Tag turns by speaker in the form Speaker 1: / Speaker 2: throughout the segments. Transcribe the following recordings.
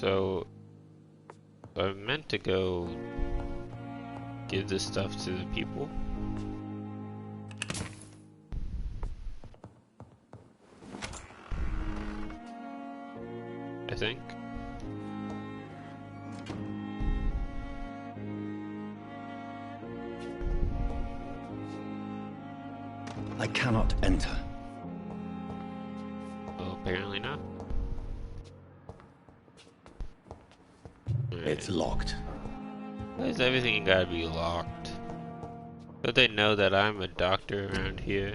Speaker 1: So I meant to go give this stuff to the people. I think.
Speaker 2: I cannot enter.
Speaker 1: Well, apparently not.
Speaker 2: It's locked.
Speaker 1: Why is everything gotta be locked? Don't they know that I'm a doctor around here?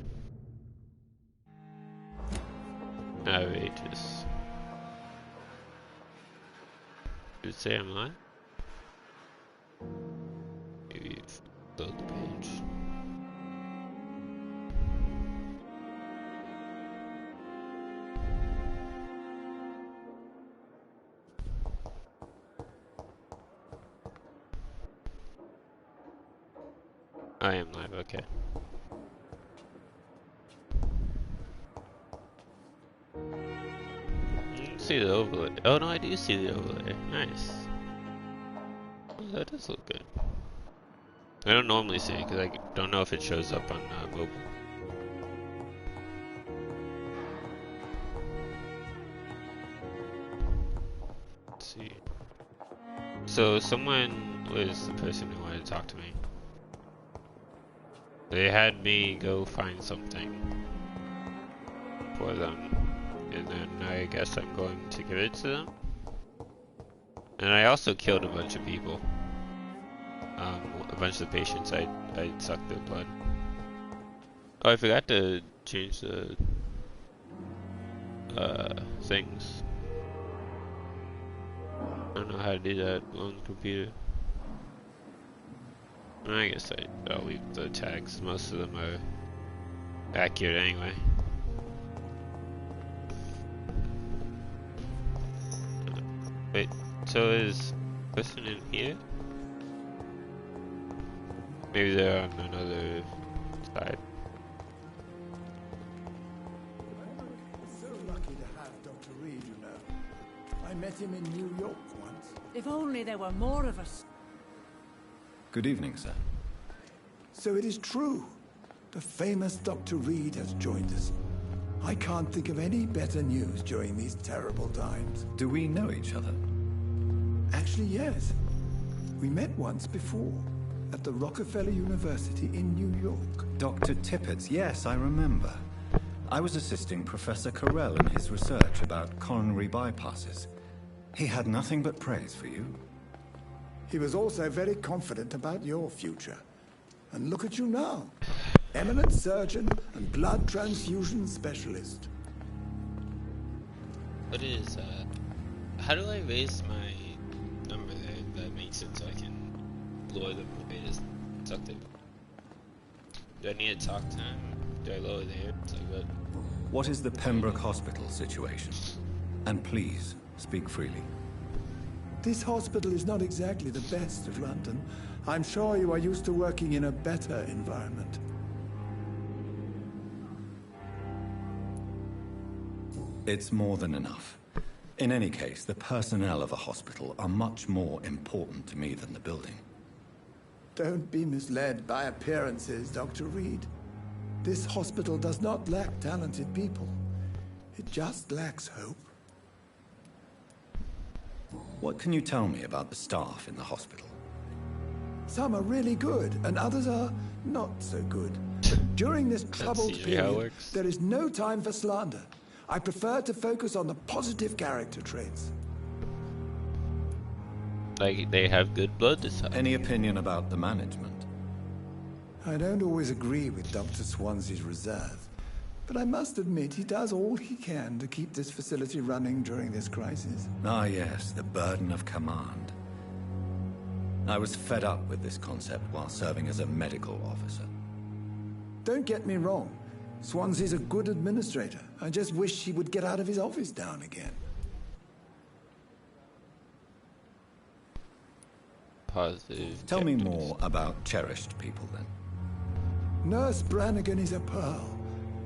Speaker 1: Outrageous. Did it say I'm lying? Maybe load the page. I am live, okay. You can see the overlay. Oh no, I do see the overlay. Nice. Oh, that does look good. I don't normally see it because I don't know if it shows up on mobile. Let's see. So someone was the person who wanted to talk to me. They had me go find something for them, and then I guess I'm going to give it to them. And I also killed a bunch of people. A bunch of the patients, I sucked their blood. Oh, I forgot to change the things. I don't know how to do that on the computer. I guess I'll leave the tags. Most of them are accurate anyway. Wait, so is person in here? Maybe they're on another side.
Speaker 3: So lucky to have Dr. Reed, you know. I met him in New York once.
Speaker 4: If only there were more of us.
Speaker 2: Good evening, sir.
Speaker 3: So it is true. The famous Dr. Reed has joined us. I can't think of any better news during these terrible times.
Speaker 2: Do we know each other?
Speaker 3: Actually, yes. We met once before, at the Rockefeller University in New York.
Speaker 2: Dr. Tippett's, yes, I remember. I was assisting Professor Carell in his research about coronary bypasses. He had nothing but praise for you.
Speaker 3: He was also very confident about your future. And look at you now. Eminent surgeon and blood transfusion specialist.
Speaker 1: What is, how do I raise my number there? That makes it so I can lower the beta something. Do I need to talk to him? Do I lower there? It's like what?
Speaker 2: What is the Pembroke Hospital situation? And please, speak freely.
Speaker 3: This hospital is not exactly the best of London. I'm sure you are used to working in a better environment.
Speaker 2: It's more than enough. In any case, the personnel of a hospital are much more important to me than the building.
Speaker 3: Don't be misled by appearances, Dr. Reed. This hospital does not lack talented people. It just lacks hope.
Speaker 2: What can you tell me about the staff in the hospital?
Speaker 3: Some are really good, and others are not so good. But during this troubled period, there is no time for slander. I prefer to focus on the positive character traits.
Speaker 1: Like, they have good blood this time.
Speaker 2: Any opinion about the management?
Speaker 3: I don't always agree with Dr. Swansea's reserve, but I must admit he does all he can to keep this facility running during this crisis.
Speaker 2: Ah, yes, the burden of command. I was fed up with this concept while serving as a medical officer.
Speaker 3: Don't get me wrong. Swansea's a good administrator. I just wish he would get out of his office down again.
Speaker 1: Positive.
Speaker 2: Tell me more about cherished people, then.
Speaker 3: Nurse Brannigan is a pearl.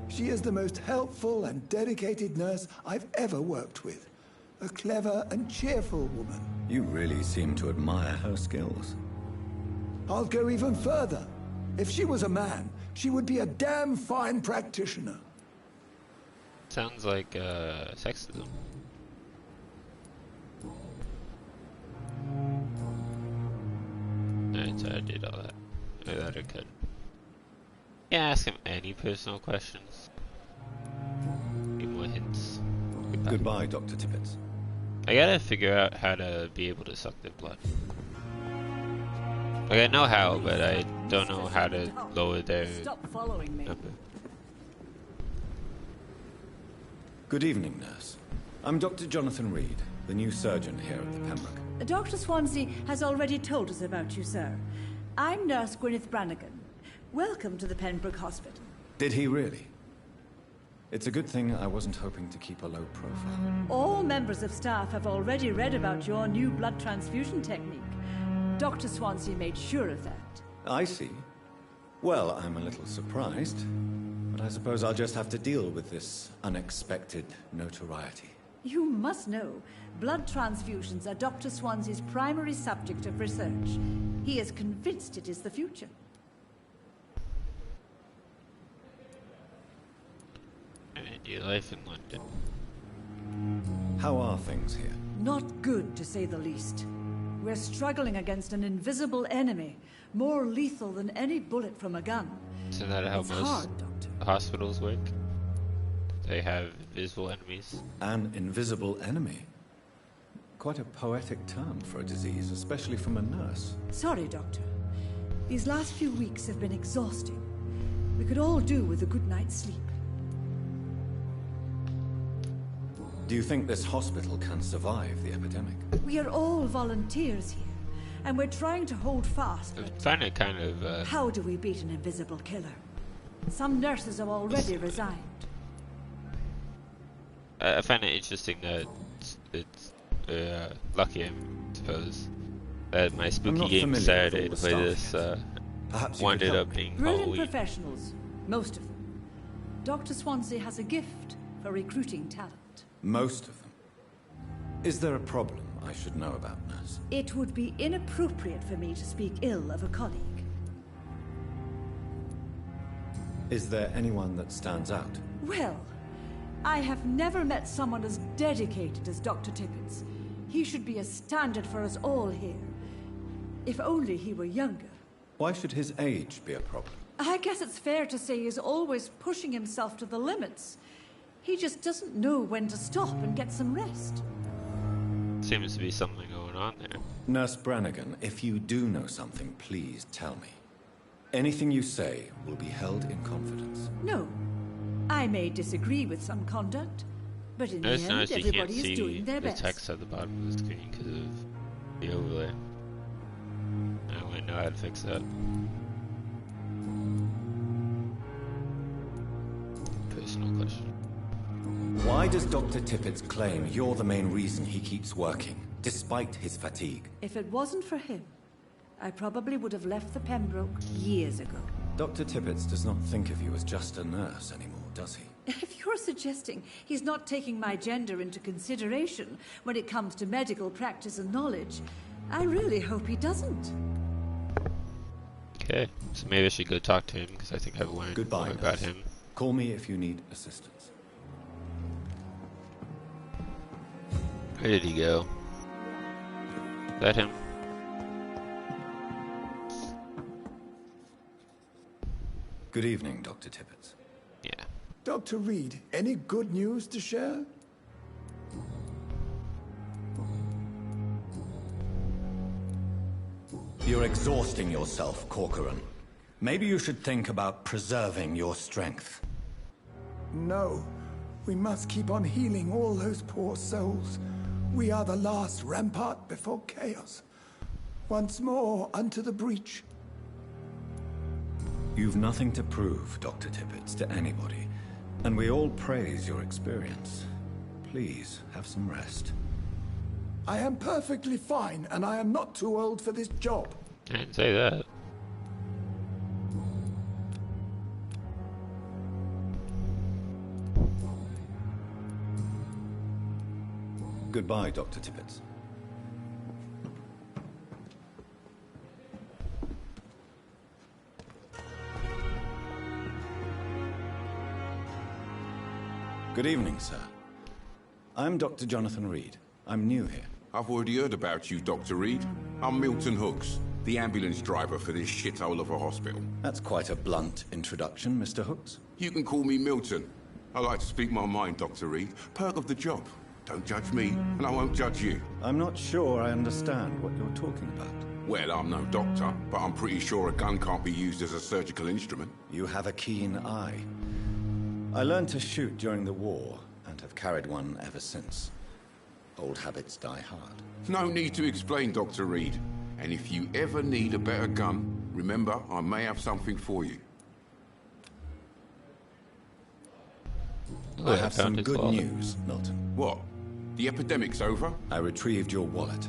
Speaker 3: She is the most helpful and dedicated nurse I've ever worked with. a clever and cheerful woman.
Speaker 2: You really seem to admire her skills.
Speaker 3: I'll go even further. If she was a man, she would be a damn fine practitioner.
Speaker 1: Sounds like sexism. Alright, so I did all that. I thought I could. Yeah, ask him any personal questions. Give more hints.
Speaker 2: Goodbye, Dr. Tippett.
Speaker 1: I gotta figure out how to be able to suck their blood. Like, I know how, but I don't know how to lower their number.
Speaker 2: Good evening, nurse. I'm Dr. Jonathan Reed, the new surgeon here at the Pembroke.
Speaker 4: Dr. Swansea has already told us about you, sir. I'm Nurse Gwyneth Brannigan. Welcome to the Pembroke Hospital.
Speaker 2: Did he really? It's a good thing I wasn't hoping to keep a low profile.
Speaker 4: All members of staff have already read about your new blood transfusion technique. Dr. Swansea made sure of that.
Speaker 2: I see. Well, I'm a little surprised, but I suppose I'll just have to deal with this unexpected notoriety.
Speaker 4: You must know, blood transfusions are Dr. Swansea's primary subject of research. He is convinced it is the future.
Speaker 1: Your life in London.
Speaker 2: How are things here?
Speaker 4: Not good, to say the least. We're struggling against an invisible enemy, more lethal than any bullet from a gun.
Speaker 1: Isn't that how
Speaker 4: It's
Speaker 1: most
Speaker 4: hard, Doctor.
Speaker 1: hospitals work? They have invisible enemies.
Speaker 2: An invisible enemy? Quite a poetic term for a disease, especially from a nurse.
Speaker 4: Sorry, Doctor. These last few weeks have been exhausting. We could all do with a good night's sleep.
Speaker 2: Do you think this hospital can survive the epidemic?
Speaker 4: We are all volunteers here, and we're trying to hold fast.
Speaker 1: I
Speaker 4: But
Speaker 1: find it kind of
Speaker 4: how do we beat an invisible killer? Some nurses have already resigned.
Speaker 1: I find it interesting that it's lucky, I suppose, that my spooky game Saturday to play this winded up being
Speaker 4: Brilliant
Speaker 1: Halloween.
Speaker 4: professionals, most of them. Dr. Swansea has a gift for recruiting talent.
Speaker 2: Most of them. Is there a problem I should know about, nurse?
Speaker 4: It would be inappropriate for me to speak ill of a colleague.
Speaker 2: Is there anyone that stands out?
Speaker 4: Well, I have never met someone as dedicated as Dr. Tippett. He should be a standard for us all here. If only he were younger.
Speaker 2: Why should his age be a problem?
Speaker 4: I guess it's fair to say he's always pushing himself to the limits. He just doesn't know when to stop and get some rest.
Speaker 1: Seems to be something going on there.
Speaker 2: Nurse Brannigan, if you do know something, please tell me. Anything you say will be held in confidence.
Speaker 4: No. I may disagree with some conduct, but in the
Speaker 1: It's
Speaker 4: end,
Speaker 1: nice you can't
Speaker 4: everybody is
Speaker 1: see
Speaker 4: doing their
Speaker 1: the
Speaker 4: best.
Speaker 1: text at the bottom of the screen because of the overlay. I wouldn't know how to fix that. Personal question.
Speaker 2: Why does Dr. Tippett claim you're the main reason he keeps working, despite his fatigue?
Speaker 4: If it wasn't for him, I probably would have left the Pembroke years ago.
Speaker 2: Dr. Tippett does not think of you as just a nurse anymore, does he?
Speaker 4: If you're suggesting he's not taking my gender into consideration when it comes to medical practice and knowledge, I really hope he doesn't.
Speaker 1: Okay, so maybe I should go talk to him because I think I've learned
Speaker 2: Goodbye,
Speaker 1: more about
Speaker 2: nurse.
Speaker 1: him.
Speaker 2: Call me if you need assistance.
Speaker 1: Where did he go? Is that him?
Speaker 2: Good evening, Dr. Tippett.
Speaker 1: Yeah.
Speaker 3: Dr. Reed, any good news to share?
Speaker 2: You're exhausting yourself, Corcoran. Maybe you should think about preserving your strength.
Speaker 3: No. We must keep on healing all those poor souls. We are the last rampart before chaos. Once more unto the breach.
Speaker 2: You've nothing to prove, Dr. Tippett, to anybody. And we all praise your experience. Please, have some rest.
Speaker 3: I am perfectly fine, and I am not too old for this job.
Speaker 1: I didn't say that.
Speaker 2: Goodbye, Dr. Tippett. Good evening, sir. I'm Dr. Jonathan Reed. I'm new here.
Speaker 5: I've already heard about you, Dr. Reed. I'm Milton Hooks, the ambulance driver for this shithole of a hospital.
Speaker 2: That's quite a blunt introduction, Mr. Hooks.
Speaker 5: You can call me Milton. I like to speak my mind, Dr. Reed. Perk of the job. Don't judge me, and I won't judge you.
Speaker 2: I'm not sure I understand what you're talking about.
Speaker 5: Well, I'm no doctor, but I'm pretty sure a gun can't be used as a surgical instrument.
Speaker 2: You have a keen eye. I learned to shoot during the war, and have carried one ever since. Old habits die hard.
Speaker 5: No need to explain, Dr. Reed. And if you ever need a better gun, remember, I may have something for you.
Speaker 2: I have some good news, Milton.
Speaker 5: What? The epidemic's over?
Speaker 2: I retrieved your wallet,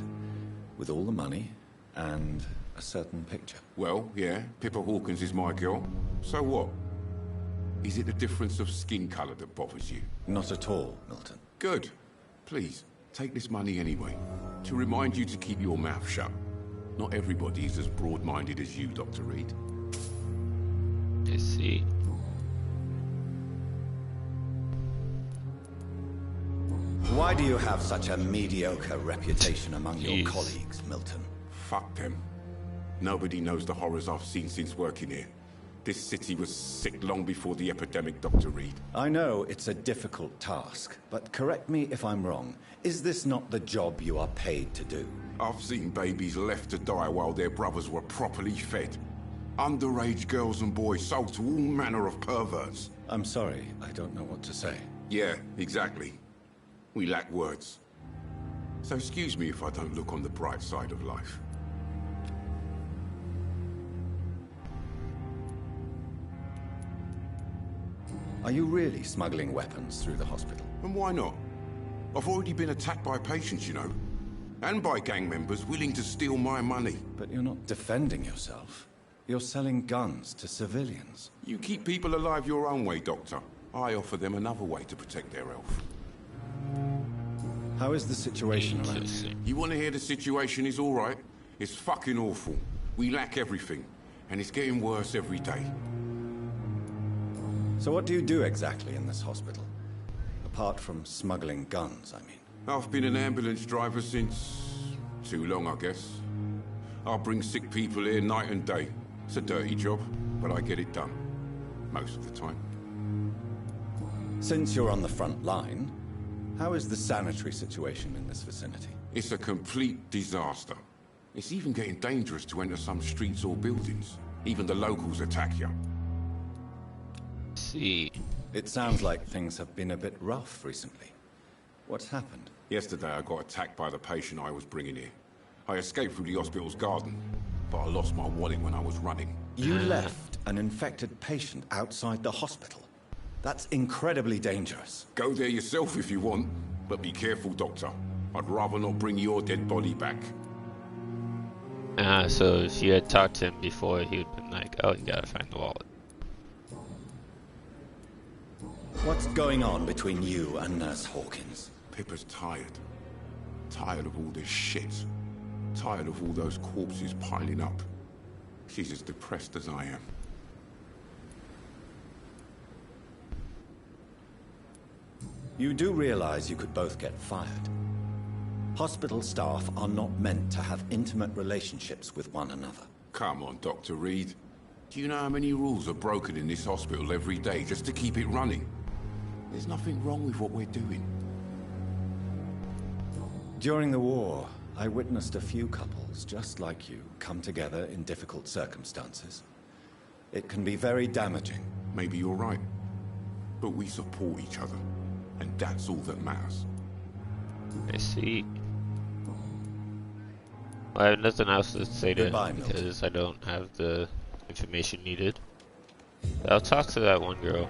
Speaker 2: with all the money, and a certain picture.
Speaker 5: Well, yeah, Pippa Hawkins is my girl. So what? Is it the difference of skin colour that bothers you?
Speaker 2: Not at all, Milton.
Speaker 5: Good. Please, take this money anyway. To remind you to keep your mouth shut. Not everybody is as broad-minded as you, Dr. Reed.
Speaker 1: I see.
Speaker 2: Why do you have such a mediocre reputation among your colleagues, Milton?
Speaker 5: Fuck them. Nobody knows the horrors I've seen since working here. This city was sick long before the epidemic, Dr. Reed.
Speaker 2: I know it's a difficult task, but correct me if I'm wrong. Is this not the job you are paid to do?
Speaker 5: I've seen babies left to die while their brothers were properly fed. Underage girls and boys sold to all manner of perverts.
Speaker 2: I'm sorry, I don't know what to say.
Speaker 5: Yeah, exactly. We lack words. So excuse me if I don't look on the bright side of life.
Speaker 2: Are you really smuggling weapons through the hospital?
Speaker 5: And why not? I've already been attacked by patients, you know. And by gang members willing to steal my money.
Speaker 2: But you're not defending yourself. You're selling guns to civilians.
Speaker 5: You keep people alive your own way, Doctor. I offer them another way to protect their health.
Speaker 2: How is the situation around you?
Speaker 5: You want to hear the situation is all right? It's fucking awful. We lack everything. And it's getting worse every day.
Speaker 2: So what do you do exactly in this hospital? Apart from smuggling guns, I mean.
Speaker 5: I've been an ambulance driver since... too long, I guess. I bring sick people here night and day. It's a dirty job, but I get it done. Most of the time.
Speaker 2: Since you're on the front line, how is the sanitary situation in this vicinity?
Speaker 5: It's a complete disaster. It's even getting dangerous to enter some streets or buildings. Even the locals attack you.
Speaker 1: See.
Speaker 2: It sounds like things have been a bit rough recently. What's happened?
Speaker 5: Yesterday I got attacked by the patient I was bringing here. I escaped through the hospital's garden, but I lost my wallet when I was running.
Speaker 2: You left an infected patient outside the hospital? That's incredibly dangerous.
Speaker 5: Go there yourself if you want, but be careful, Doctor. I'd rather not bring your dead body back.
Speaker 1: So if you had talked to him before, he would have been like, oh, you gotta find the wallet.
Speaker 2: What's going on between you and Nurse Hawkins?
Speaker 5: Pippa's tired. Tired of all this shit. Tired of all those corpses piling up. She's as depressed as I am.
Speaker 2: You do realize you could both get fired. Hospital staff are not meant to have intimate relationships with one another.
Speaker 5: Come on, Dr. Reed. Do you know how many rules are broken in this hospital every day just to keep it running? There's nothing wrong with what we're doing.
Speaker 2: During the war, I witnessed a few couples just like you come together in difficult circumstances. It can be very damaging.
Speaker 5: Maybe you're right. But we support each other. And that's all that matters.
Speaker 1: I see. Well, I have nothing else to say to
Speaker 2: Goodbye,
Speaker 1: him
Speaker 2: Milton.
Speaker 1: because I don't have the information needed. I'll talk to that one girl.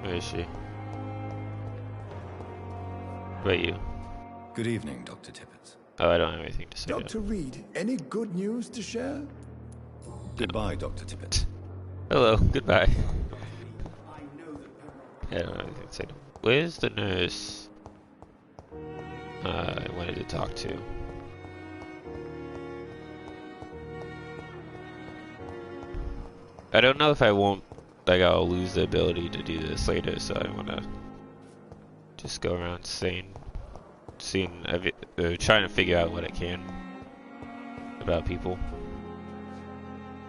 Speaker 1: Where is she? What about you?
Speaker 2: Good evening, Dr. Tippett.
Speaker 1: Oh, I don't have anything to say.
Speaker 3: Dr. Reed, any good news to share?
Speaker 2: Goodbye, Dr. Tippett.
Speaker 1: Hello, goodbye. Yeah, I don't have anything to say. Where's the nurse? I wanted to talk to. I don't know if I won't, like, I'll lose the ability to do this later, so I want to just go around trying to figure out what I can about people.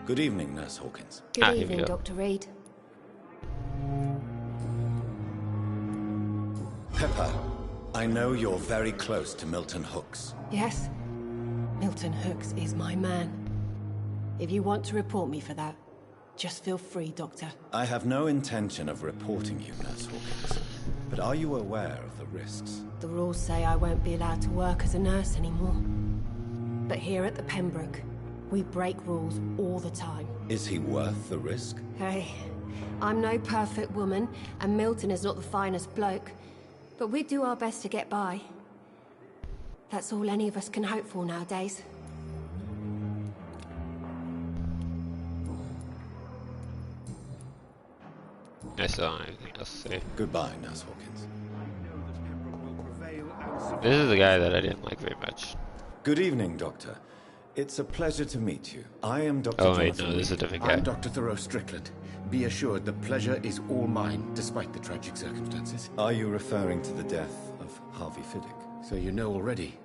Speaker 2: Good evening, Nurse Hawkins.
Speaker 6: Good evening, Dr. Reed.
Speaker 2: Pepper, I know you're very close to Milton Hooks.
Speaker 6: Yes, Milton Hooks is my man. If you want to report me for that, just feel free, Doctor.
Speaker 2: I have no intention of reporting you, Nurse Hawkins. But are you aware of the risks?
Speaker 6: The rules say I won't be allowed to work as a nurse anymore. But here at the Pembroke, we break rules all the time.
Speaker 2: Is he worth the risk?
Speaker 6: Hey, I'm no perfect woman, and Milton is not the finest bloke. But we do our best to get by. That's all any of us can hope for nowadays.
Speaker 1: I still don't have anything else to say.
Speaker 2: Goodbye, Nurse Hawkins.
Speaker 1: This is the guy that I didn't like very much.
Speaker 2: Good evening, Doctor. It's a pleasure to meet you. I am Dr.
Speaker 1: Oh wait,
Speaker 2: Jonathan
Speaker 1: no, this is a different guy.
Speaker 7: I'm Dr. Thoreau Strickland. Be assured the pleasure is all mine, despite the tragic circumstances.
Speaker 2: Are you referring to the death of Harvey Fiddick?
Speaker 7: So you know already.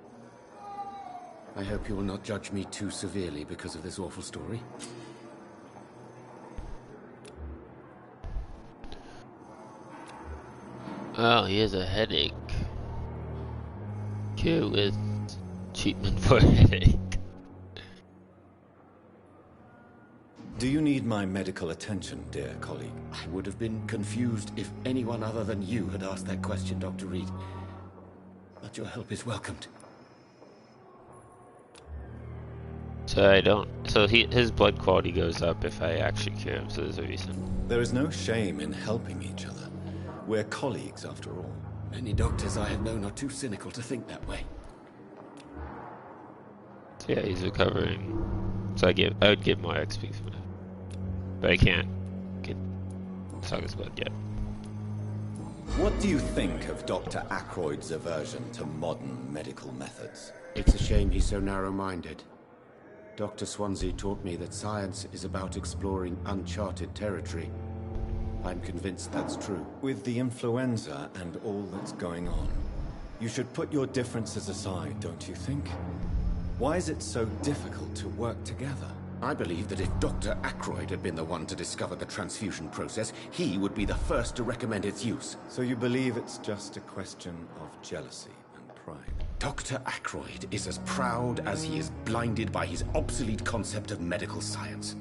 Speaker 7: I hope you will not judge me too severely because of this awful story.
Speaker 1: Oh, he has a headache. Cure with treatment for headache.
Speaker 2: Do you need my medical attention, dear colleague?
Speaker 7: I would have been confused if anyone other than you had asked that question, Dr. Reed. But your help is welcomed.
Speaker 1: So his blood quality goes up if I actually cure him, so there's a reason.
Speaker 2: There is no shame in helping each other. We're colleagues, after all.
Speaker 7: Many doctors I have known are too cynical to think that way.
Speaker 1: So yeah, he's recovering. So I would give more XP from it. But I can't suck his blood yet.
Speaker 2: What do you think of Dr. Ackroyd's aversion to modern medical methods?
Speaker 7: It's a shame he's so narrow-minded. Dr. Swansea taught me that science is about exploring uncharted territory. I'm convinced that's true.
Speaker 2: With the influenza and all that's going on, you should put your differences aside, don't you think? Why is it so difficult to work together?
Speaker 7: I believe that if Dr. Ackroyd had been the one to discover the transfusion process, he would be the first to recommend its use.
Speaker 2: So you believe it's just a question of jealousy and pride?
Speaker 7: Dr. Ackroyd is as proud as he is blinded by his obsolete concept of medical science.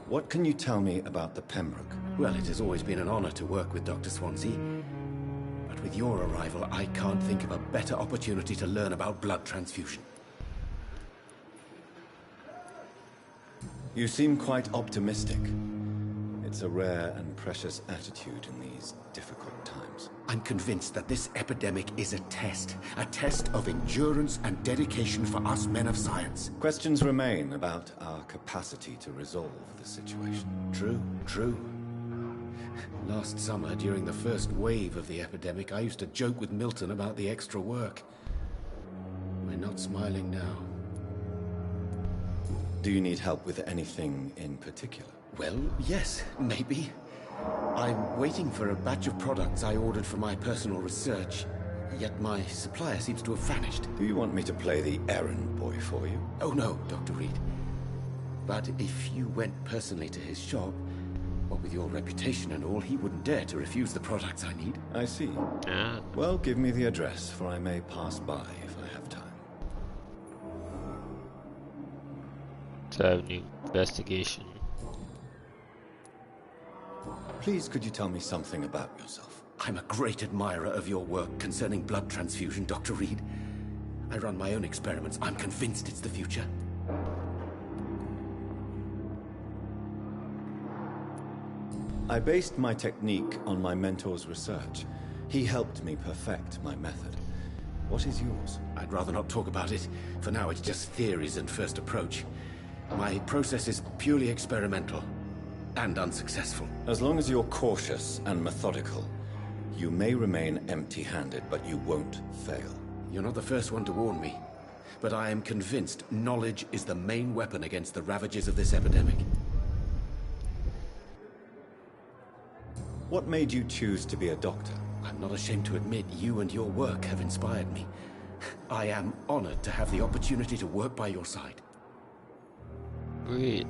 Speaker 2: What can you tell me about the Pembroke?
Speaker 7: Well, it has always been an honor to work with Dr. Swansea. But with your arrival, I can't think of a better opportunity to learn about blood transfusion.
Speaker 2: You seem quite optimistic. It's a rare and precious attitude in these difficult times.
Speaker 7: I'm convinced that this epidemic is a test of endurance and dedication for us men of science.
Speaker 2: Questions remain about our capacity to resolve the situation.
Speaker 7: True. Last summer, during the first wave of the epidemic, I used to joke with Milton about the extra work. We're not smiling now.
Speaker 2: Do you need help with anything in particular?
Speaker 7: Well, yes, maybe. I'm waiting for a batch of products I ordered for my personal research, yet my supplier seems to have vanished.
Speaker 2: Do you want me to play the errand boy for you?
Speaker 7: Oh no, Dr. Reed. But if you went personally to his shop, what with your reputation and all, he wouldn't dare to refuse the products I need.
Speaker 2: I see. Well, give me the address, for I may pass by if I have time.
Speaker 1: So I have a new investigation.
Speaker 2: Please, could you tell me something about yourself?
Speaker 7: I'm a great admirer of your work concerning blood transfusion, Dr. Reed. I run my own experiments. I'm convinced it's the future.
Speaker 2: I based my technique on my mentor's research. He helped me perfect my method. What is yours?
Speaker 7: I'd rather not talk about it. For now, it's just theories and first approach. My process is purely experimental and unsuccessful.
Speaker 2: As long as you're cautious and methodical, You may remain empty-handed, but you won't fail.
Speaker 7: You're not the first one to warn me, but I am convinced knowledge is the main weapon against the ravages of this epidemic.
Speaker 2: What made you choose to be a doctor?
Speaker 7: I'm not ashamed to admit you and your work have inspired me. I am honored to have the opportunity to work by your side.
Speaker 1: Great.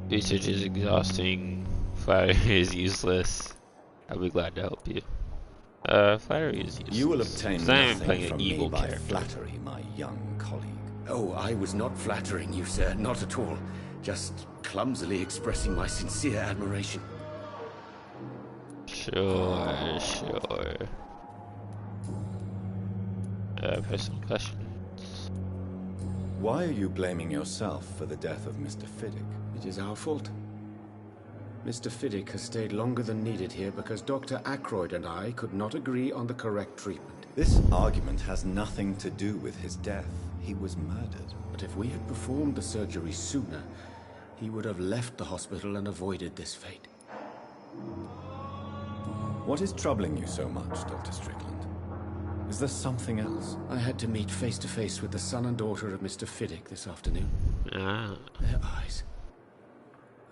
Speaker 1: Research is exhausting. Flattery is useless. I'll be glad to help you. Flattery is useless.
Speaker 2: You will obtain nothing from me by flattery, my young colleague.
Speaker 7: Oh, I was not flattering you, sir. Not at all. Just clumsily expressing my sincere admiration.
Speaker 1: Sure. Personal questions.
Speaker 2: Why are you blaming yourself for the death of Mr. Fiddick?
Speaker 7: It is our fault. Mr. Fiddick has stayed longer than needed here because Dr. Ackroyd and I could not agree on the correct treatment.
Speaker 2: This argument has nothing to do with his death. He was murdered.
Speaker 7: But if we had performed the surgery sooner, he would have left the hospital and avoided this fate.
Speaker 2: What is troubling you so much, Dr. Strickland? Is there something else?
Speaker 7: I had to meet face to face with the son and daughter of Mr. Fiddick this afternoon. Their eyes.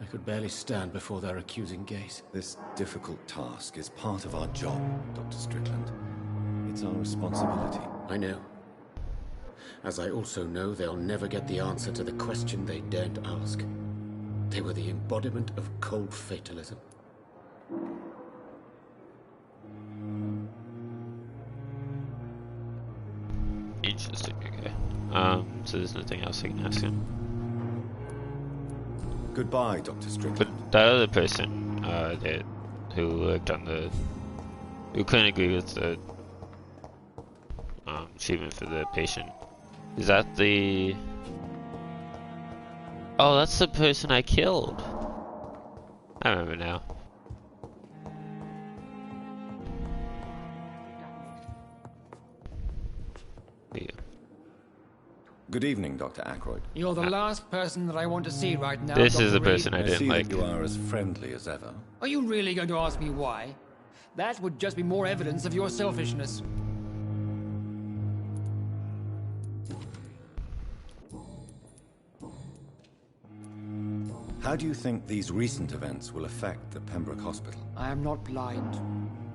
Speaker 7: I could barely stand before their accusing gaze.
Speaker 2: This difficult task is part of our job, Dr. Strickland. It's our responsibility.
Speaker 7: I know. As I also know they'll never get the answer to the question they daren't ask. They were the embodiment of cold fatalism.
Speaker 1: Interesting, okay. So there's nothing else I can ask him.
Speaker 2: Goodbye, Dr. Strickland.
Speaker 1: But that other person, who worked on who couldn't agree with the treatment for the patient, is that the? Oh, that's the person I killed. I remember now. Yeah.
Speaker 2: Good evening, Dr. Ackroyd.
Speaker 8: You're the last person that I want to see right now.
Speaker 1: This
Speaker 8: Dr.
Speaker 1: is the
Speaker 8: Reed.
Speaker 1: person I
Speaker 2: I
Speaker 1: didn't
Speaker 2: see
Speaker 1: like.
Speaker 2: that you are as friendly as ever.
Speaker 8: Are you really going to ask me why? That would just be more evidence of your selfishness.
Speaker 2: How do you think these recent events will affect the Pembroke Hospital?
Speaker 8: I am not blind.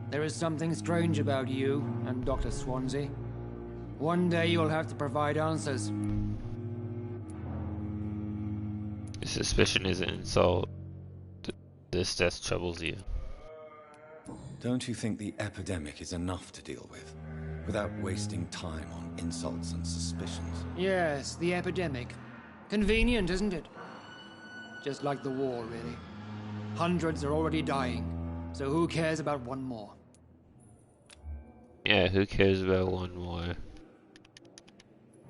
Speaker 8: There is something strange about you and Dr. Swansea. One day you'll have to provide answers.
Speaker 1: Suspicion is an insult. This death troubles you.
Speaker 2: Don't you think the epidemic is enough to deal with, without wasting time on insults and suspicions?
Speaker 8: Yes, the epidemic. Convenient, isn't it? Just like the war, really. Hundreds are already dying, so who cares about one more?
Speaker 1: Yeah, who cares about one more?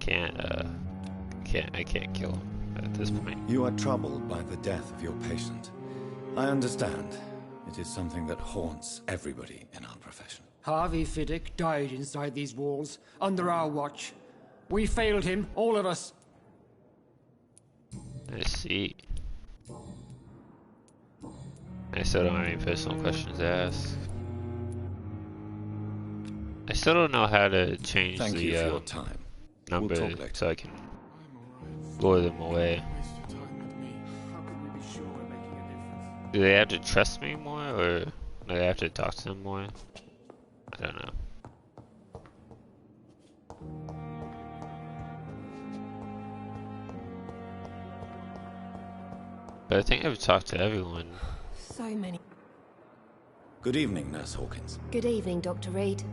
Speaker 1: I can't kill him at this point.
Speaker 2: You are troubled by the death of your patient. I understand. It is something that haunts everybody in our profession.
Speaker 8: Harvey Fiddick died inside these walls, under our watch. We failed him, all of us.
Speaker 1: I see. I still don't have any personal questions to ask. I still don't know how to change
Speaker 2: Thank
Speaker 1: the
Speaker 2: you for your time.
Speaker 1: number
Speaker 2: We'll talk later.
Speaker 1: so I can lure them away. Do they have to trust me more, or do they have to talk to them more? I don't know. But I think I've talked to everyone.
Speaker 6: So many.
Speaker 2: Good evening, Nurse Hawkins.
Speaker 6: Good evening, Dr. Reed.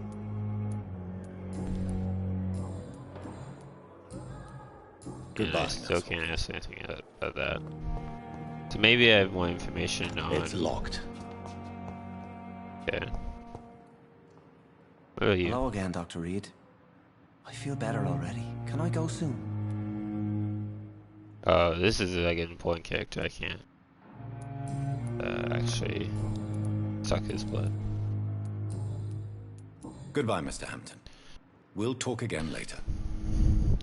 Speaker 2: Goodbye,
Speaker 1: And I still
Speaker 2: Nurse
Speaker 1: can't ask anything about that. So maybe I have more information on...
Speaker 2: It's locked.
Speaker 1: Yeah. What about you?
Speaker 9: Hello again, Dr. Reed. I feel better already. Can I go soon?
Speaker 1: Oh, this is like an important character. I can't actually suck his blood.
Speaker 2: Goodbye, Mr. Hampton. We'll talk again later.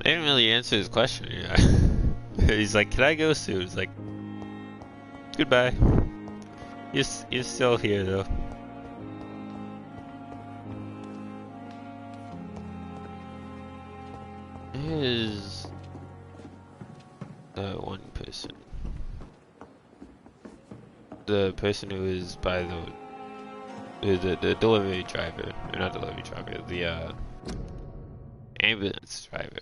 Speaker 1: I didn't really answer his question. Yeah. He's like, "Can I go soon?" It's like, "Goodbye." You're still here though. Here's one person. The person who is by the delivery driver, or not delivery driver, the ambulance driver.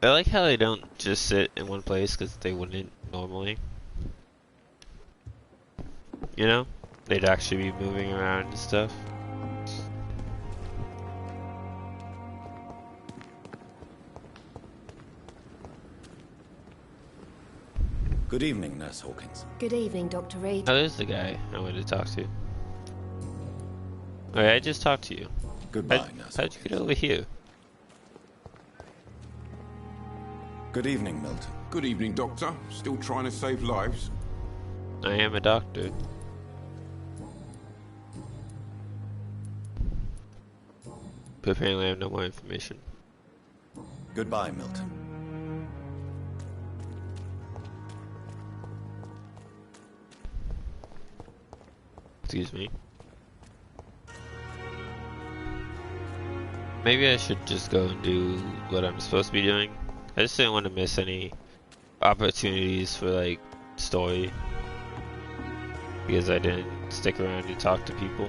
Speaker 1: I like how they don't just sit in one place because they wouldn't normally. You know? They'd actually be moving around and stuff.
Speaker 2: Good evening, Nurse Hawkins.
Speaker 6: Good evening, Dr. Reed.
Speaker 1: Oh, there's the guy I wanted to talk to. Alright, I just talked to you.
Speaker 2: Goodbye, Nurse
Speaker 1: How'd you get over here?
Speaker 2: Good evening, Milton.
Speaker 5: Good evening, Doctor. Still trying to save lives?
Speaker 1: I am a doctor. But apparently I have no more information.
Speaker 2: Goodbye, Milton.
Speaker 1: Excuse me. Maybe I should just go and do what I'm supposed to be doing. I just didn't want to miss any opportunities for like story because I didn't stick around to talk to people.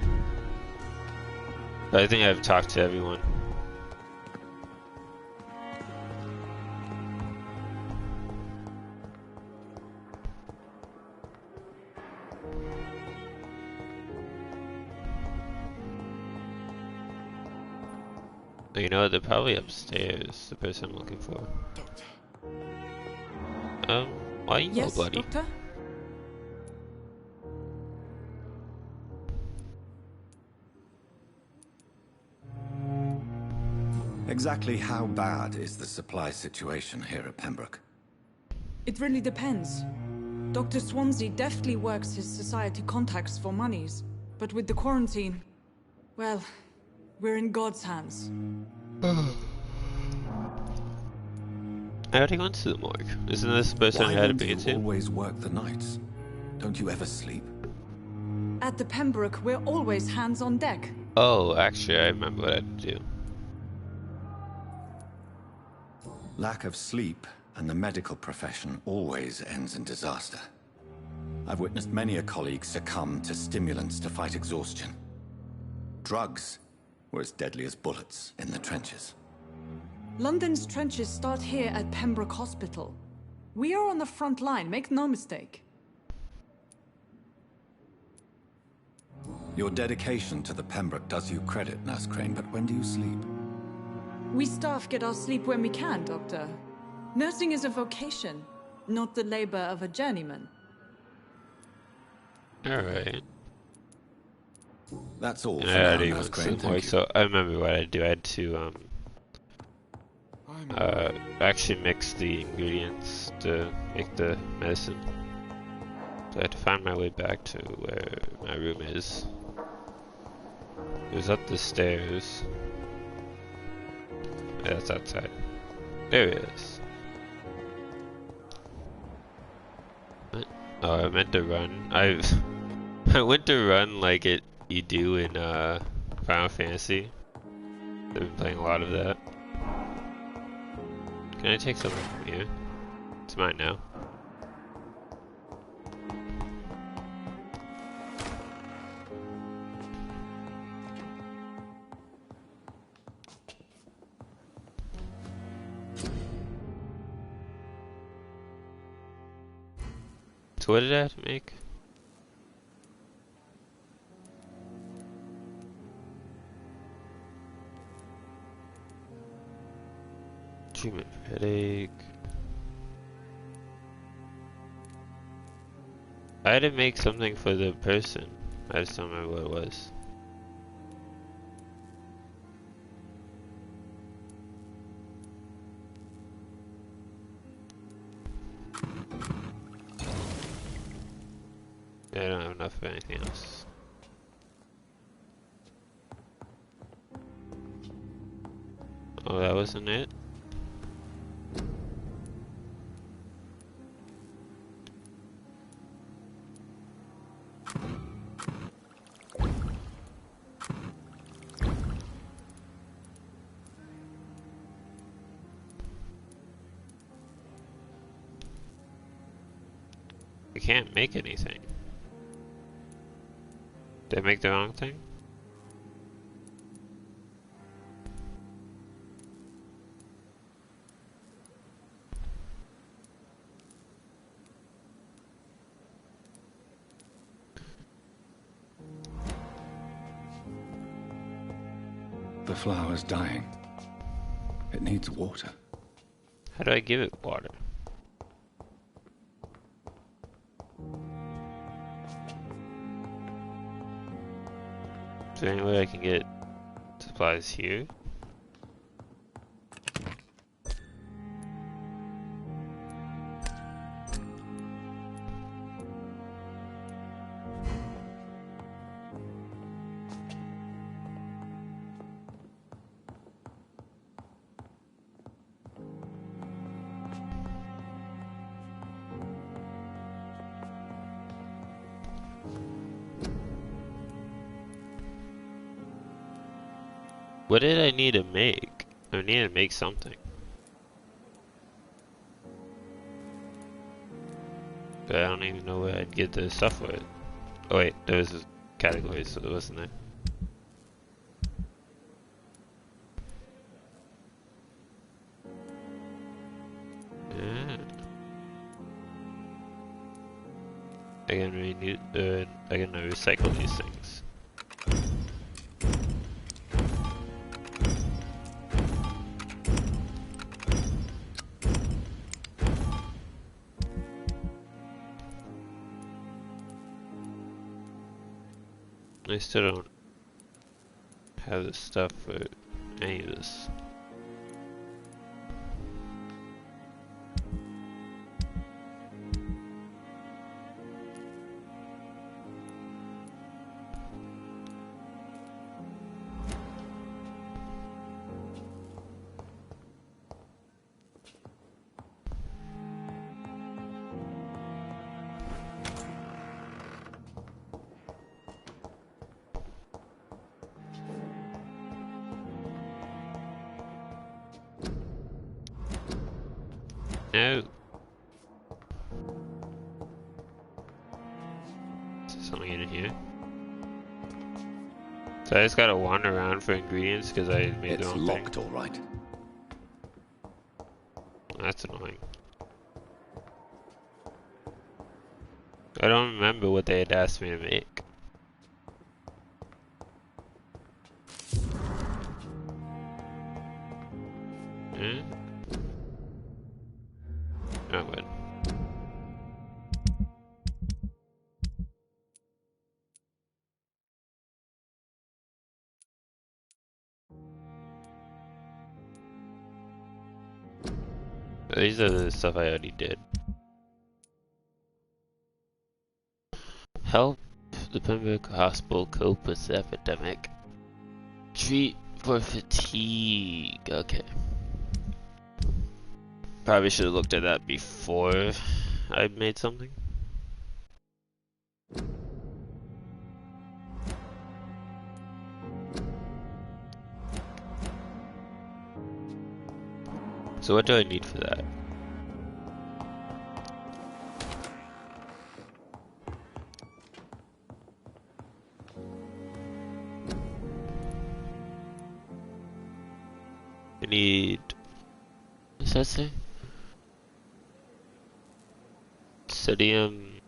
Speaker 1: But I think I've talked to everyone. You know what, they're probably upstairs, the person I'm looking for. Why are you
Speaker 4: Yes,
Speaker 1: all bloody?
Speaker 4: Doctor?
Speaker 2: Exactly how bad is the supply situation here at Pembroke?
Speaker 4: It really depends. Dr. Swansea deftly works his society contacts for monies, but with the quarantine, well, we're in God's hands.
Speaker 1: I already went to the morgue. Isn't this the person I had to be
Speaker 2: you
Speaker 1: to?
Speaker 2: always work the nights? Don't you ever sleep?
Speaker 4: At the Pembroke, we're always hands on deck.
Speaker 1: Oh, actually, I remember what I had to do.
Speaker 2: Lack of sleep and the medical profession always ends in disaster. I've witnessed many a colleague succumb to stimulants to fight exhaustion. Drugs were as deadly as bullets in the trenches.
Speaker 4: London's trenches start here at Pembroke Hospital. We are on the front line, make no mistake.
Speaker 2: Your dedication to the Pembroke does you credit, Nurse Crane, but when do you sleep?
Speaker 4: We staff get our sleep when we can, Doctor. Nursing is a vocation, not the labor of a journeyman.
Speaker 1: Alright.
Speaker 2: That's all for
Speaker 1: I
Speaker 2: now,
Speaker 1: already
Speaker 2: Nurse
Speaker 1: went to
Speaker 2: Crane,
Speaker 1: the
Speaker 2: thank
Speaker 1: morgue,
Speaker 2: you.
Speaker 1: so I remember what I had to do. I had to, actually mix the ingredients to make the medicine. So I had to find my way back to where my room is. It was up the stairs. Yeah, that's outside. There it is. What? Oh, I meant to run. I went to run like you do in Final Fantasy. I've been playing a lot of that. Can I take something from here? It's mine now. So what did I have to make? Treatment for headache. I had to make something for the person. I just don't remember what it was. enough for anything else. Oh, that wasn't it? I can't make anything. Did I make the wrong thing?
Speaker 2: The flower's dying. It needs water.
Speaker 1: How do I give it water? Is there any way I can get supplies here? What did I need to make? I need to make something. But I don't even know where I'd get the stuff for it. Oh wait, there was a category, so it wasn't there. Yeah. I can recycle these things. I still don't have the stuff for any of this. No. Is there something in here? So I just gotta wander around for ingredients because I made the wrong thing.
Speaker 2: It's locked, all right.
Speaker 1: That's annoying. I don't remember what they had asked me to make. Oh, good. These are the stuff I already did. Help the Pembroke Hospital cope with the epidemic. Treat for fatigue. Okay. Probably should have looked at that before I made something. So what do I need for that? I need... What's that say? Sodium...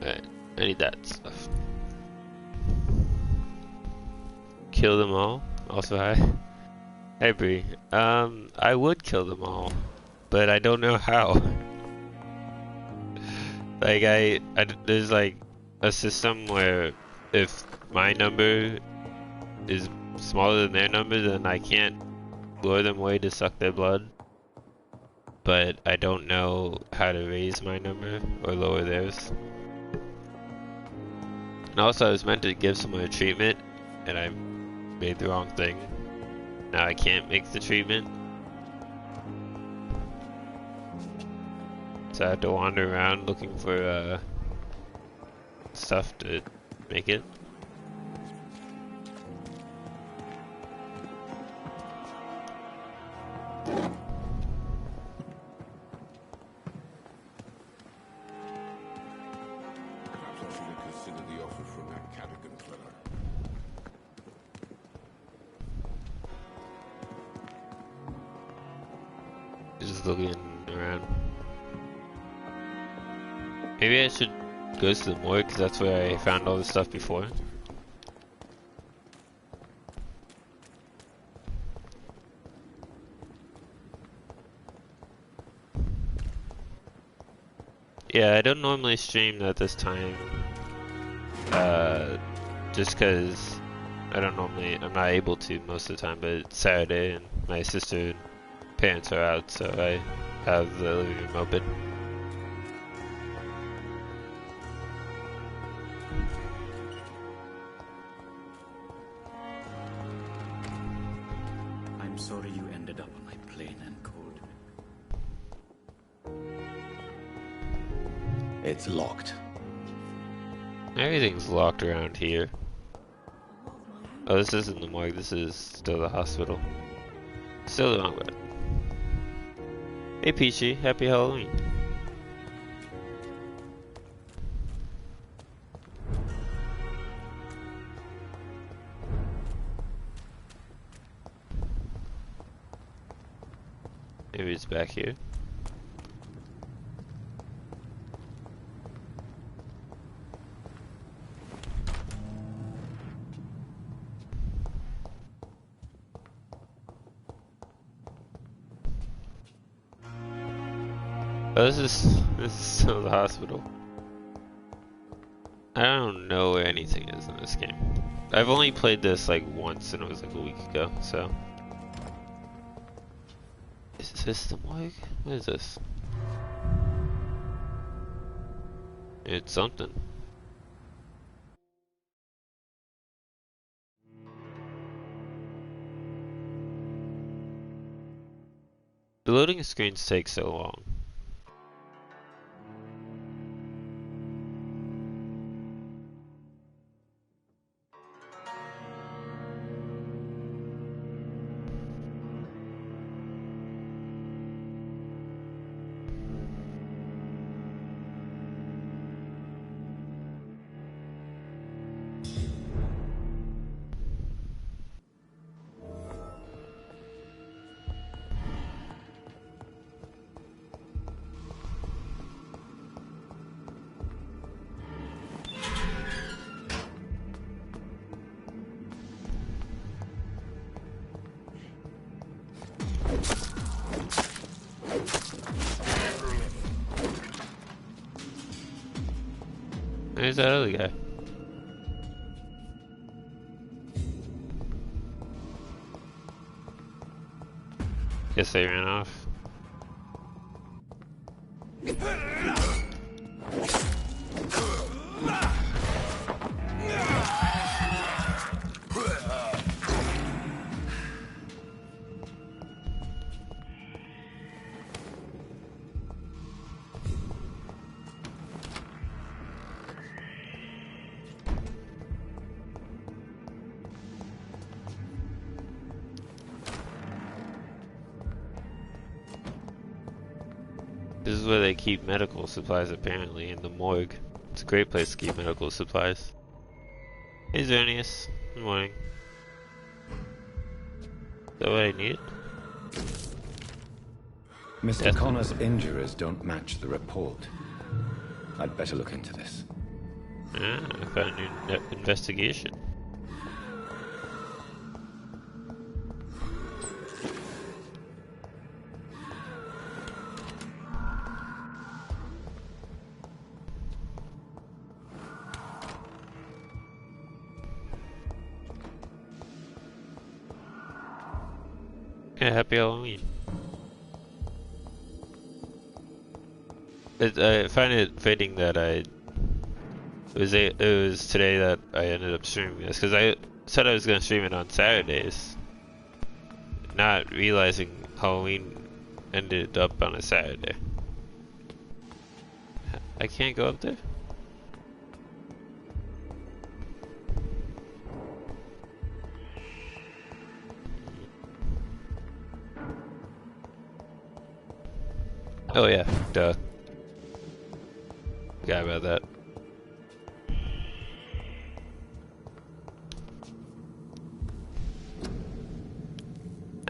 Speaker 1: Alright, I need that stuff. Kill them all? Also hi. Hey Bree. I would kill them all, but I don't know how. Like there's like a system where if my number is smaller than their number, then I can't lure them away to suck their blood. But I don't know how to raise my number or lower theirs. And also I was meant to give someone a treatment, and I made the wrong thing. Now I can't make the treatment. So I have to wander around looking for stuff to make it.
Speaker 5: Perhaps I should have considered the offer from that Cadogan fellow.
Speaker 1: Just looking around. Maybe I should go to the morgue, because that's where I found all this stuff before. Yeah, I don't normally stream at this time. Just because I'm not able to most of the time, but it's Saturday and my sister and parents are out, so I have the living room open.
Speaker 2: I'm sorry you ended up on my plane and cold. It's locked.
Speaker 1: Everything's locked around here. Oh, this isn't the morgue, this is still the hospital. Still the wrong bed. Hey Peachy, happy Halloween. Maybe it's back here. Oh, this is still the hospital. I don't know where anything is in this game. I've only played this like once, and it was like a week ago, so. Is this the morgue? What is this? It's something. The loading screens take so long. There's that other guy. Guess they ran off. This is where they keep medical supplies, apparently, in the morgue. It's a great place to keep medical supplies. Hey Xerneas, good morning. Is that what I need?
Speaker 2: Mr. Connor's injuries don't match the report. I'd better look into this.
Speaker 1: Ah, I found a new investigation. Yeah, happy Halloween. I find it fitting that I It was today that I ended up streaming this because I said I was gonna stream it on Saturdays, not realizing Halloween ended up on a Saturday. I can't go up there? Oh yeah, duh. Forgot about that.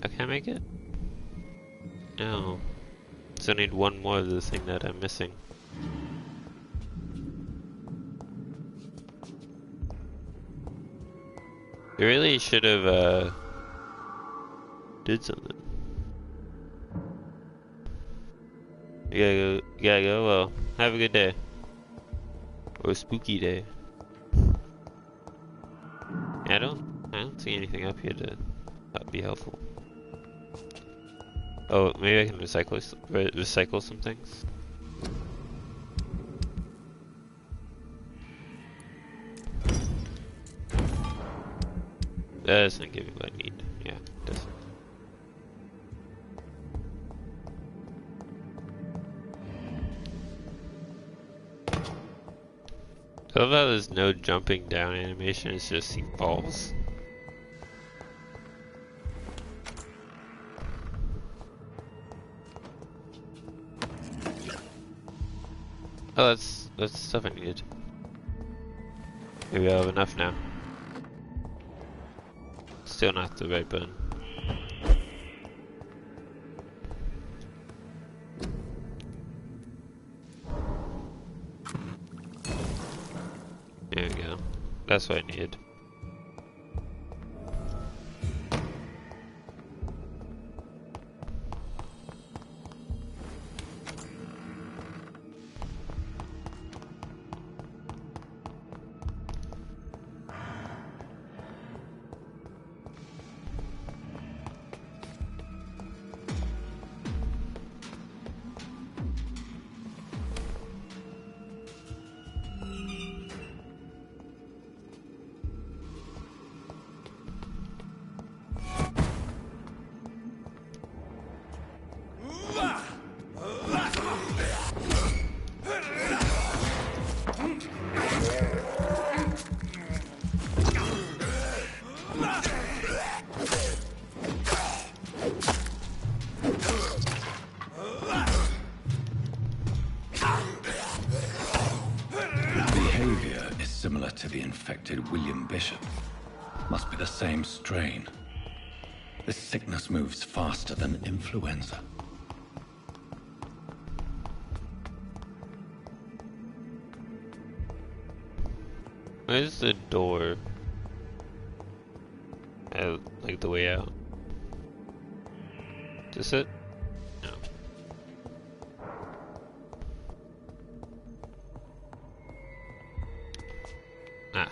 Speaker 1: I can't make it? No. So I need one more of the thing that I'm missing. You really should have did something. You gotta go. Well, have a good day. Or a spooky day. Yeah, I don't see anything up here to be helpful. Oh, maybe I can recycle some things. That doesn't give me what I need. Yeah, it doesn't. I love how there's no jumping down animation, it's just he falls. Oh, that's the stuff I needed. Maybe I have enough now. Still not the right button. There we go. That's what I needed.
Speaker 2: Similar to the infected William Bishop. Must be the same strain. This sickness moves faster than influenza.
Speaker 1: Where's the door? Like the way out. Is this it? No. Ah.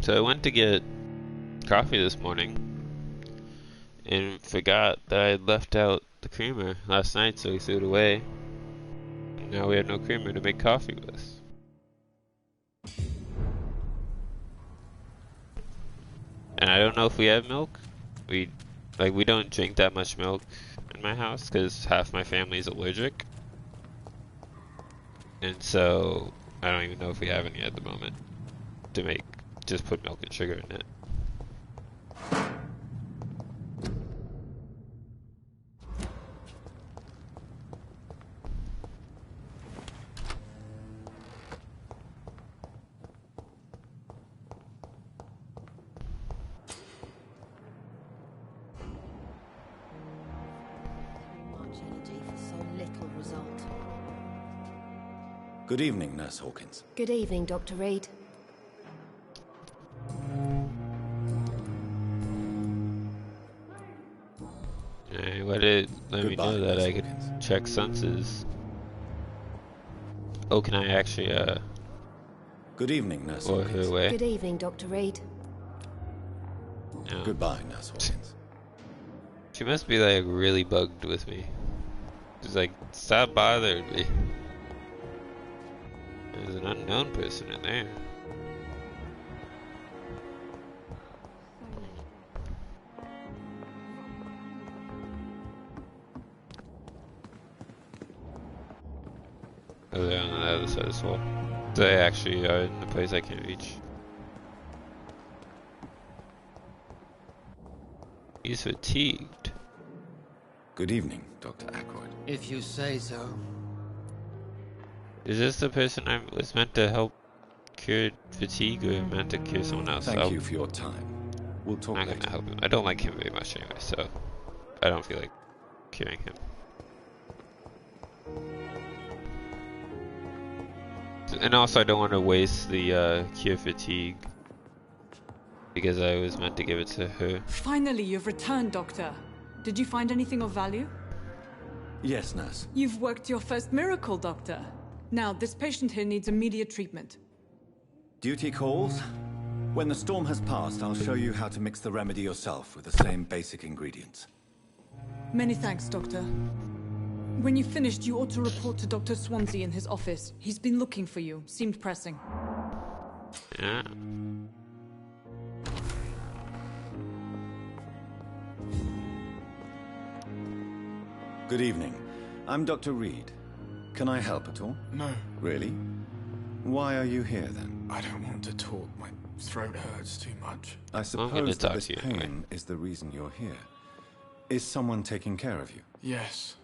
Speaker 1: So I went to get coffee this morning and forgot that I had left out the creamer last night, so we threw it away. And now we have no creamer to make coffee with. And I don't know if we have milk. We don't drink that much milk in my house because half my family is allergic. And so I don't even know if we have any at the moment to make. Just put milk and sugar in it.
Speaker 6: Much energy for so little result.
Speaker 2: Good evening, Nurse Hawkins.
Speaker 6: Good evening, Dr. Reed.
Speaker 1: Let me know that I could check senses. Oh, can I actually,
Speaker 2: Good evening, Nurse
Speaker 1: or
Speaker 2: Hawkins.
Speaker 1: her way?
Speaker 6: Good evening, Dr. Reed.
Speaker 1: No.
Speaker 2: Goodbye, Nurse Hawkins.
Speaker 1: She must be, like, really bugged with me. She's like, stop bothering me. There's an unknown person in there. Oh, they're on the other side as well. They actually are in the place I can't reach. He's fatigued.
Speaker 2: Good evening, Dr. Ackroyd.
Speaker 8: If you say so.
Speaker 1: Is this the person I was meant to help cure fatigue, or meant to cure someone else?
Speaker 2: Thank you for your time. We'll talk
Speaker 1: I'm
Speaker 2: later.
Speaker 1: gonna help him. I don't like him very much anyway, so I don't feel like curing him. And also, I don't want to waste the cure fatigue because I was meant to give it to her.
Speaker 4: Finally, you've returned, Doctor. Did you find anything of value?
Speaker 2: Yes, nurse.
Speaker 4: You've worked your first miracle, Doctor. Now, this patient here needs immediate treatment.
Speaker 2: Duty calls. When the storm has passed, I'll show you how to mix the remedy yourself with the same basic ingredients.
Speaker 4: Many thanks, Doctor. When you've finished, you ought to report to Dr. Swansea in his office. He's been looking for you. Seemed pressing.
Speaker 1: Yeah.
Speaker 2: Good evening. I'm Dr. Reed. Can I help at all?
Speaker 10: No.
Speaker 2: Really? Why are you here then?
Speaker 10: I don't want to talk. My throat hurts too much.
Speaker 2: I suppose that this pain is the reason you're here. Is someone taking care of you?
Speaker 10: Yes.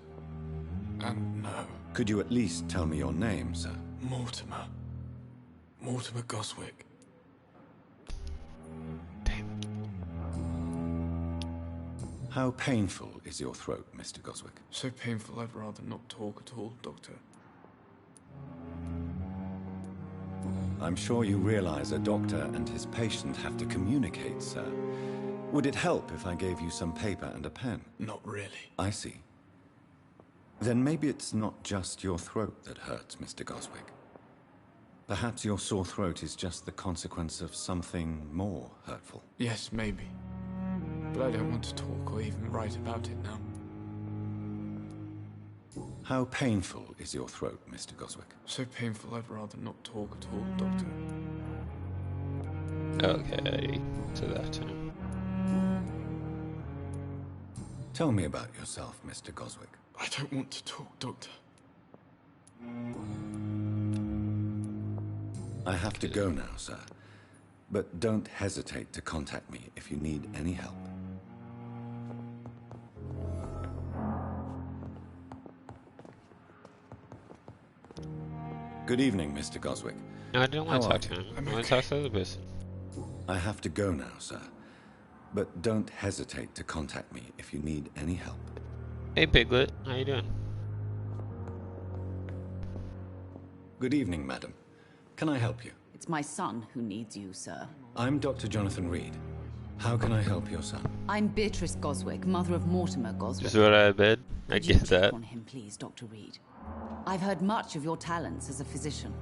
Speaker 10: And no.
Speaker 2: Could you at least tell me your name, sir?
Speaker 10: Mortimer. Mortimer Goswick.
Speaker 1: Damn.
Speaker 2: How painful is your throat, Mr. Goswick?
Speaker 10: So painful I'd rather not talk at all, Doctor.
Speaker 2: I'm sure you realize a doctor and his patient have to communicate, sir. Would it help if I gave you some paper and a pen?
Speaker 10: Not really.
Speaker 2: I see. Then maybe it's not just your throat that hurts, Mr. Goswick. Perhaps your sore throat is just the consequence of something more hurtful.
Speaker 10: Yes, maybe. But I don't want to talk or even write about it now.
Speaker 2: How painful is your throat, Mr. Goswick?
Speaker 10: So painful I'd rather not talk at all, Doctor.
Speaker 1: Okay, to that time.
Speaker 2: Tell me about yourself, Mr. Goswick.
Speaker 10: I don't want to talk, Doctor.
Speaker 2: I have to go now, sir. But don't hesitate to contact me if you need any help. Good evening, Mr. Goswick.
Speaker 1: No, I don't want to
Speaker 2: How
Speaker 1: talk
Speaker 2: are
Speaker 1: to
Speaker 2: you?
Speaker 1: him. I want to talk to the other person.
Speaker 2: I have to go now, sir. But don't hesitate to contact me if you need any help.
Speaker 1: Hey, Piglet. How you doing?
Speaker 2: Good evening, madam. Can I help you?
Speaker 11: It's my son who needs you, sir.
Speaker 2: I'm Dr. Jonathan Reed. How can I help your son?
Speaker 11: I'm Beatrice Goswick, mother of Mortimer Goswick.
Speaker 1: Just what I bet. I
Speaker 11: Could
Speaker 1: get
Speaker 11: you check
Speaker 1: that.
Speaker 11: on him, please, Dr. Reed? I've heard much of your talents as a physician.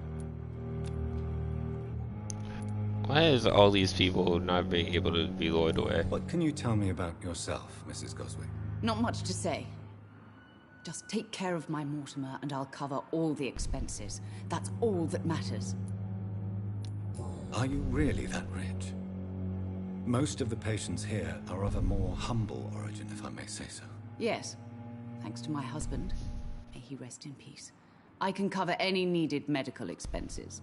Speaker 1: Why is all these people not being able to be lured away?
Speaker 2: What can you tell me about yourself, Mrs. Goswick?
Speaker 11: Not much to say. Just take care of my Mortimer and I'll cover all the expenses. That's all that matters.
Speaker 2: Are you really that rich? Most of the patients here are of a more humble origin, if I may say so.
Speaker 11: Yes, thanks to my husband. May he rest in peace. I can cover any needed medical expenses.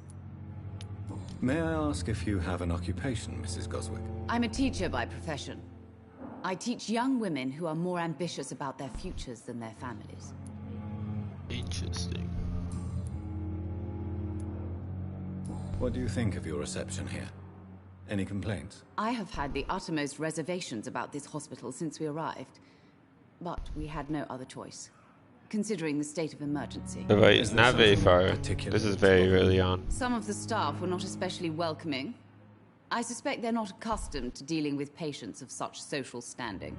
Speaker 2: May I ask if you have an occupation, Mrs. Goswick?
Speaker 11: I'm a teacher by profession. I teach young women who are more ambitious about their futures than their families.
Speaker 1: Interesting.
Speaker 2: What do you think of your reception here? Any complaints?
Speaker 11: I have had the uttermost reservations about this hospital since we arrived. But we had no other choice. considering the state of emergency.
Speaker 1: Right, not very far. This is very early on.
Speaker 11: Some of the staff were not especially welcoming. I suspect they're not accustomed to dealing with patients of such social standing.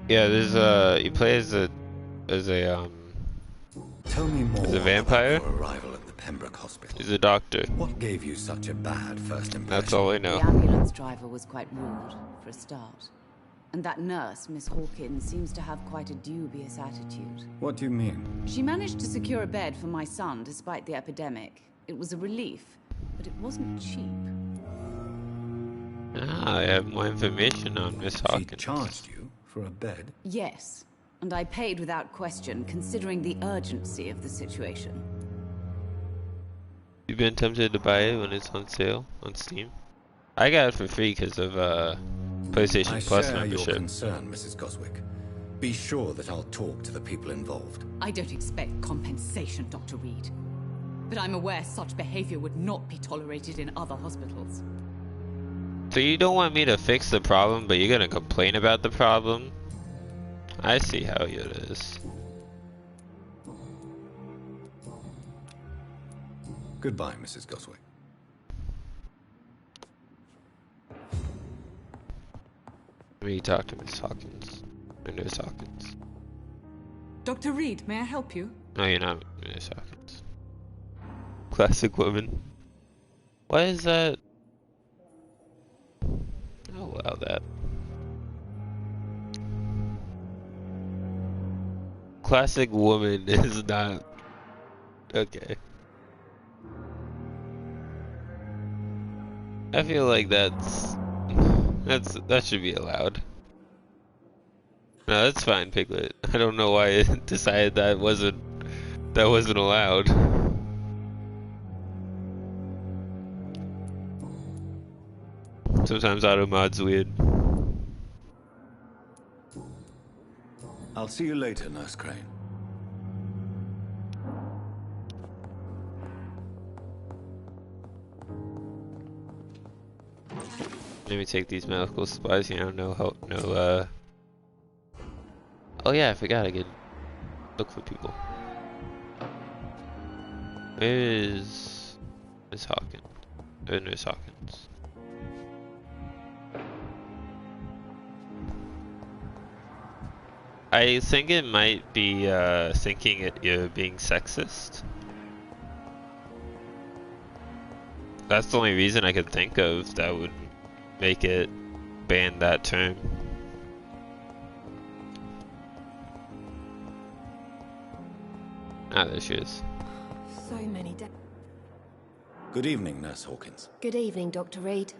Speaker 1: Yeah, there's you play as a
Speaker 2: Tell me more
Speaker 1: as a vampire.
Speaker 2: about your arrival at the Pembroke Hospital.
Speaker 1: He's a doctor.
Speaker 2: What gave you such a bad first impression?
Speaker 1: That's all I know.
Speaker 11: The ambulance driver was quite rude, for a start. And that nurse, Miss Hawkins, seems to have quite a dubious attitude.
Speaker 2: What do you mean?
Speaker 11: She managed to secure a bed for my son despite the epidemic. It was a relief, but it wasn't cheap.
Speaker 1: Ah, I have more information on Miss Hawkins.
Speaker 2: She charged you for a bed?
Speaker 11: Yes, and I paid without question, considering the urgency of the situation.
Speaker 1: You've been tempted to buy it when it's on sale on Steam? I got it for free because of PlayStation Plus
Speaker 2: membership. I share your concern, Mrs. Goswick. Be sure that I'll talk to the people involved.
Speaker 11: I don't expect compensation, Dr. Reed. But I'm aware such behavior would not be tolerated in other hospitals.
Speaker 1: So you don't want me to fix the problem, but you're gonna complain about the problem? I see how it is.
Speaker 2: Goodbye, Mrs. Goswick.
Speaker 1: Let me talk to Miss Hawkins. Miss Hawkins.
Speaker 4: Dr. Reed, may I help you?
Speaker 1: No, you're not Miss Hawkins. Classic woman. What is that? Oh, wow, that. Classic woman is not... Okay. I feel like that should be allowed. No, that's fine, Piglet. I don't know why it decided that wasn't allowed. Sometimes auto mod's weird.
Speaker 2: I'll see you later, Nurse Crane.
Speaker 1: Let me take these medical supplies. You know, Oh yeah, I forgot I could look for people. Where is Miss Hawkins? Nurse Hawkins. I think it might be thinking you're being sexist. That's the only reason I could think of that would make it ban that term. Ah, there she is.
Speaker 6: So many
Speaker 2: Good evening, Nurse Hawkins.
Speaker 6: Good evening, Dr. Reed.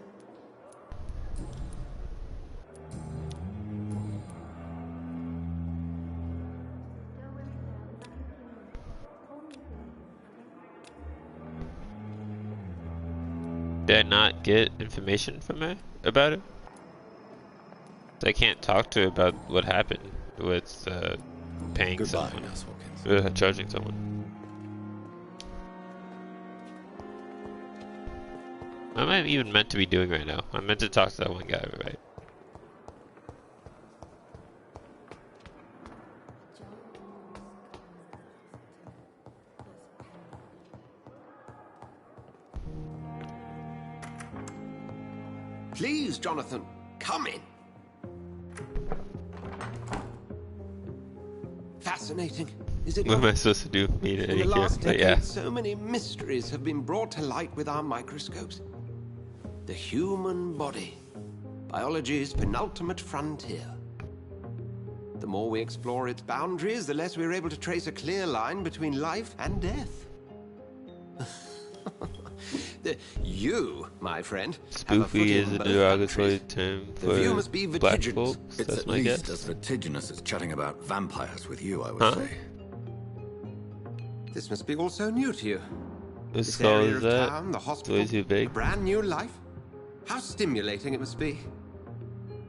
Speaker 1: Did I not get information from her about it? I can't talk to her about what happened with paying
Speaker 2: Goodbye,
Speaker 1: someone,
Speaker 2: Nurse Hawkins.
Speaker 1: Charging someone. What am I even meant to be doing right now? I'm meant to talk to that one guy, right?
Speaker 12: Please, Jonathan, come in. Fascinating, is it
Speaker 1: What
Speaker 12: not?
Speaker 1: am I supposed to do? Meet it
Speaker 12: In the
Speaker 1: here?
Speaker 12: last
Speaker 1: But
Speaker 12: decade,
Speaker 1: yeah.
Speaker 12: so many mysteries have been brought to light with our microscopes. The human body, biology's penultimate frontier. The more we explore its boundaries, the less we're able to trace a clear line between life and death. You, my friend,
Speaker 1: Spoofy is a derogatory term for black folks.
Speaker 2: It's
Speaker 1: That's
Speaker 2: at
Speaker 1: my
Speaker 2: least
Speaker 1: guess.
Speaker 2: as vertiginous as chatting about vampires with you, I would say.
Speaker 12: This must be all so new to you.
Speaker 1: What
Speaker 12: This
Speaker 1: skull
Speaker 12: area
Speaker 1: is
Speaker 12: of
Speaker 1: that?
Speaker 12: town, the
Speaker 1: It's
Speaker 12: hospital,
Speaker 1: way too big.
Speaker 12: a brand new life. How stimulating it must be.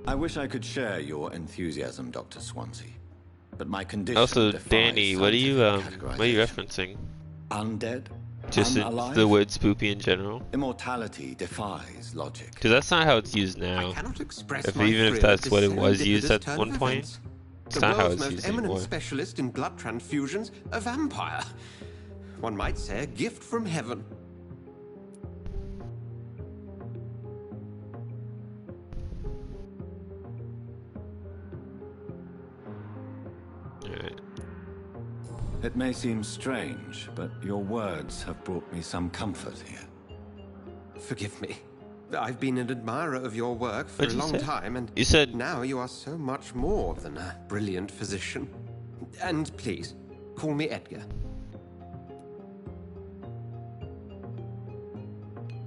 Speaker 2: I wish I could share your enthusiasm, Dr. Swansea. But my condition
Speaker 1: Also,
Speaker 2: defies
Speaker 1: Danny, what are you
Speaker 2: scientific
Speaker 1: referencing?
Speaker 2: Undead?
Speaker 1: Just the word spoopy in general?
Speaker 2: Immortality defies logic.
Speaker 1: Because that's not how it's used now.
Speaker 12: I cannot express
Speaker 1: Even if that's what it was used at one point, it's not how it's used anymore.
Speaker 12: The world's most eminent specialist in blood transfusions, a vampire. One might say a gift from heaven.
Speaker 2: It may seem strange, but your words have brought me some comfort here.
Speaker 12: Forgive me. I've been an admirer of your work for a long time, and now you are so much more than a brilliant physician. And please, call me Edgar.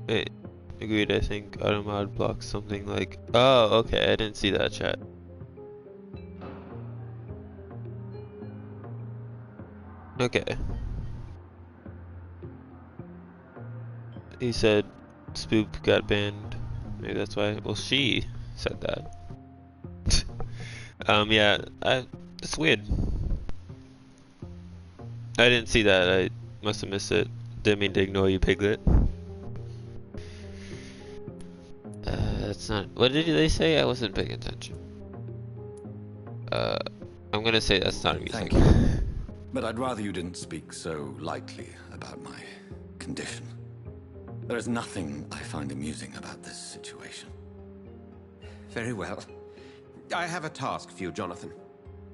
Speaker 1: Wait, agreed, I think Automod blocks something like... Oh, okay, I didn't see that chat. Okay. He said Spoop got banned. Maybe that's why. Well, she said that. Yeah, it's weird. I didn't see that. I must have missed it. Didn't mean to ignore you, Piglet. That's not... What did they say? I wasn't paying attention. I'm gonna say that's not amusing.
Speaker 2: Thank you. But I'd rather you didn't speak so lightly about my condition. There is nothing I find amusing about this situation.
Speaker 12: Very well. I have a task for you, Jonathan.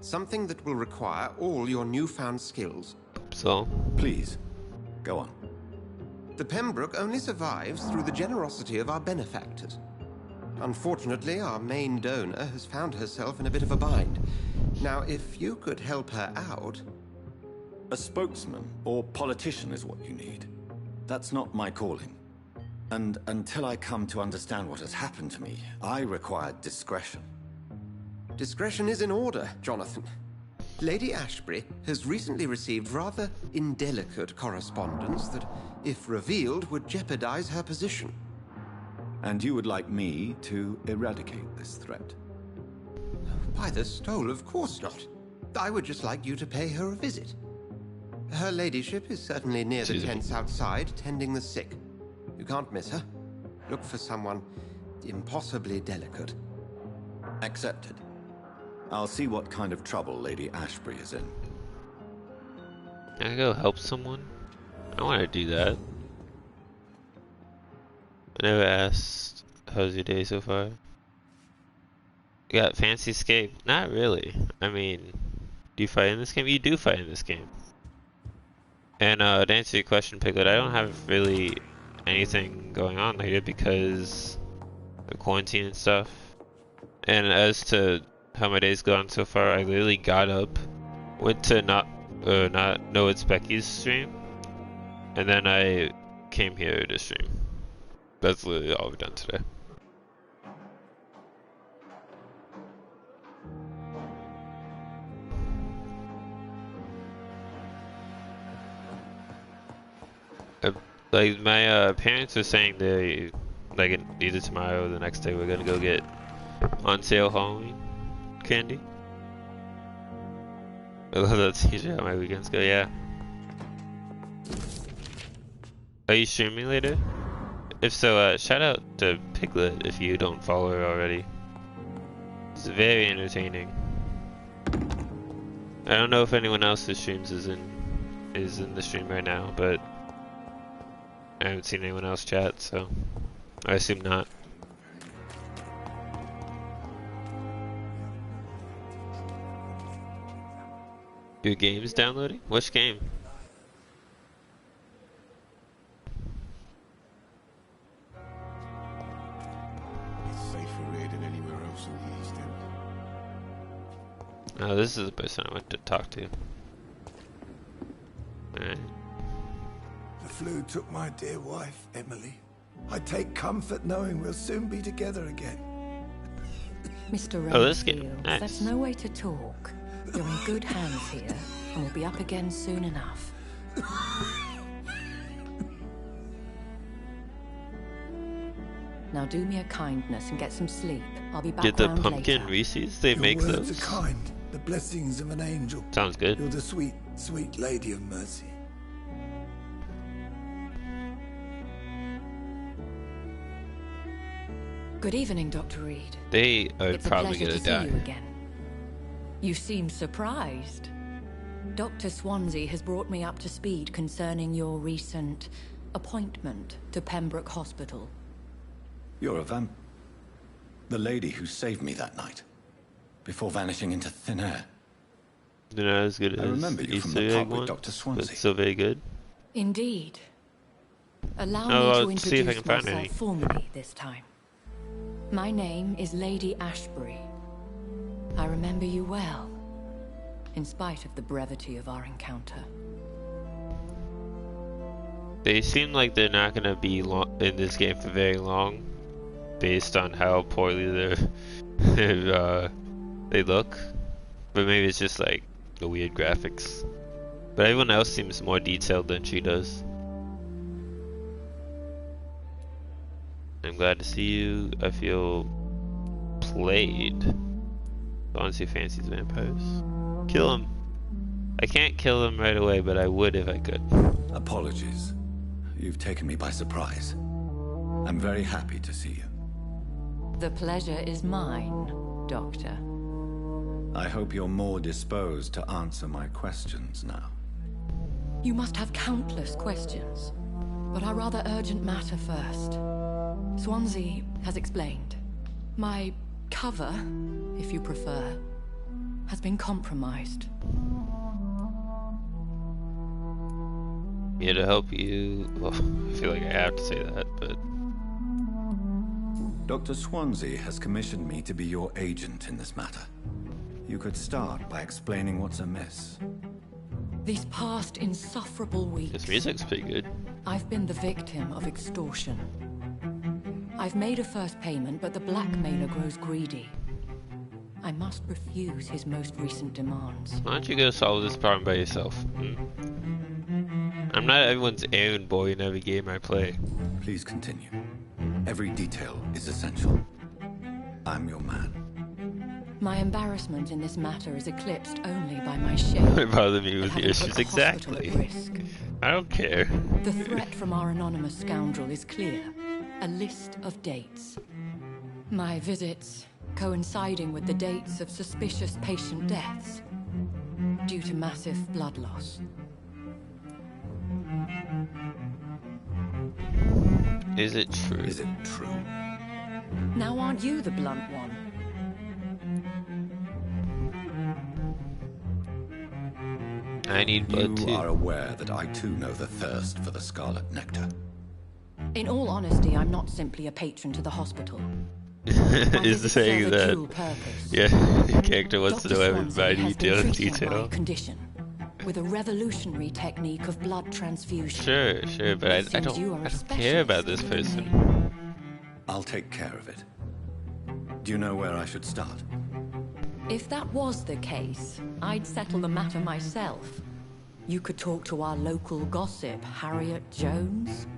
Speaker 12: Something that will require all your newfound skills.
Speaker 1: So?
Speaker 2: Please, go on.
Speaker 12: The Pembroke only survives through the generosity of our benefactors. Unfortunately, our main donor has found herself in a bit of a bind. Now, if you could help her out...
Speaker 2: A spokesman or politician is what you need. That's not my calling. And until I come to understand what has happened to me, I require discretion.
Speaker 12: Discretion is in order, Jonathan. Lady Ashbury has recently received rather indelicate correspondence that, if revealed, would jeopardize her position.
Speaker 2: And you would like me to eradicate this threat?
Speaker 12: By the stole, of course not. I would just like you to pay her a visit. Her ladyship is certainly near the tents outside, tending the sick. You can't miss her. Look for someone impossibly delicate.
Speaker 2: Accepted. I'll see what kind of trouble Lady Ashbury is in.
Speaker 1: Can I go help someone? I want to do that. I never asked, how's your day so far? You got fancy escape? Not really. I mean, do you fight in this game? You do fight in this game. And to answer your question, Piglet, I don't have really anything going on later because of quarantine and stuff. And as to how my day's gone so far, I literally got up, went to not know it's Becky's stream, and then I came here to stream. That's literally all we've done today. Like my parents are saying they, like either tomorrow or the next day, we're gonna go get on sale Halloween candy. I love that's usually how my weekends go. Yeah. Are you streaming later? If so, shout out to Piglet if you don't follow her already. It's very entertaining. I don't know if anyone else's streams is in the stream right now, but I haven't seen anyone else chat, so I assume not. Your game's downloading? Which game?
Speaker 5: It's safer here than anywhere else in the East End.
Speaker 1: Oh, this is the person I went to talk to. Alright.
Speaker 3: The flu took my dear wife, Emily. I take comfort knowing we'll soon be together again.
Speaker 13: Mr.
Speaker 1: Oh, this game. Nice.
Speaker 13: That's no way to talk. You're in good hands here, and we'll be up again soon enough. Now do me a kindness and get some sleep. I'll be back
Speaker 1: Did the
Speaker 13: round
Speaker 1: pumpkin
Speaker 13: later.
Speaker 1: Reese's? They
Speaker 3: Your
Speaker 1: make
Speaker 3: words
Speaker 1: those.
Speaker 3: are kind, the blessings of an angel.
Speaker 1: Sounds good.
Speaker 3: You're the sweet, sweet lady of mercy.
Speaker 13: Good evening, Dr. Reed.
Speaker 1: They are probably
Speaker 13: gonna
Speaker 1: die.
Speaker 13: See you again. You seem surprised. Dr. Swansea has brought me up to speed concerning your recent appointment to Pembroke Hospital.
Speaker 2: You're a the lady who saved me that night, before vanishing into thin air.
Speaker 1: They're not as good as
Speaker 2: I remember you from the pub with Dr. Swansea.
Speaker 1: But still very good.
Speaker 13: Indeed. Allow me to
Speaker 1: see if I
Speaker 13: introduce
Speaker 1: can find
Speaker 13: myself
Speaker 1: any.
Speaker 13: formally this time. My name is Lady Ashbury. I remember you well, in spite of the brevity of our encounter.
Speaker 1: They seem like they're not gonna be in this game for very long, based on how poorly they look. But maybe it's just like the weird graphics. But everyone else seems more detailed than she does. I'm glad to see you. I feel played. Honestly, fancies vampires. Kill him. I can't kill him right away, but I would if I could.
Speaker 2: Apologies. You've taken me by surprise. I'm very happy to see you.
Speaker 13: The pleasure is mine, Doctor.
Speaker 2: I hope you're more disposed to answer my questions now.
Speaker 13: You must have countless questions, but our rather urgent matter first. Swansea has explained. My cover, if you prefer, has been compromised.
Speaker 1: Yeah, to help you. Well, I feel like I have to say that, but
Speaker 2: Dr. Swansea has commissioned me to be your agent in this matter. You could start by explaining what's amiss.
Speaker 13: These past insufferable weeks,
Speaker 1: this music's pretty good.
Speaker 13: I've been the victim of extortion. I've made a first payment, but the blackmailer grows greedy. I must refuse his most recent demands.
Speaker 1: Why don't you go solve this problem by yourself? I'm not everyone's errand boy in every game I play.
Speaker 2: Please continue. Every detail is essential. I'm your man.
Speaker 13: My embarrassment in this matter is eclipsed only by my shame.
Speaker 1: Don't bother me with your issues, exactly. I don't care.
Speaker 13: The threat from our anonymous scoundrel is clear. A list of dates. My visits coinciding with the dates of suspicious patient deaths due to massive blood loss.
Speaker 1: Is it true?
Speaker 2: Is it true?
Speaker 13: Now aren't you the blunt one?
Speaker 1: I need blood too.
Speaker 2: You are aware that I too know the thirst for the scarlet nectar.
Speaker 13: In all honesty, I'm not simply a patron to the hospital.
Speaker 1: Is saying that your character wants to know every detail.
Speaker 13: Condition with a revolutionary technique of blood transfusion.
Speaker 1: Sure, but I don't care about this person.
Speaker 2: I'll take care of it. Do you know where I should start?
Speaker 13: If that was the case, I'd settle the matter myself. You could talk to our local gossip, Harriet Jones.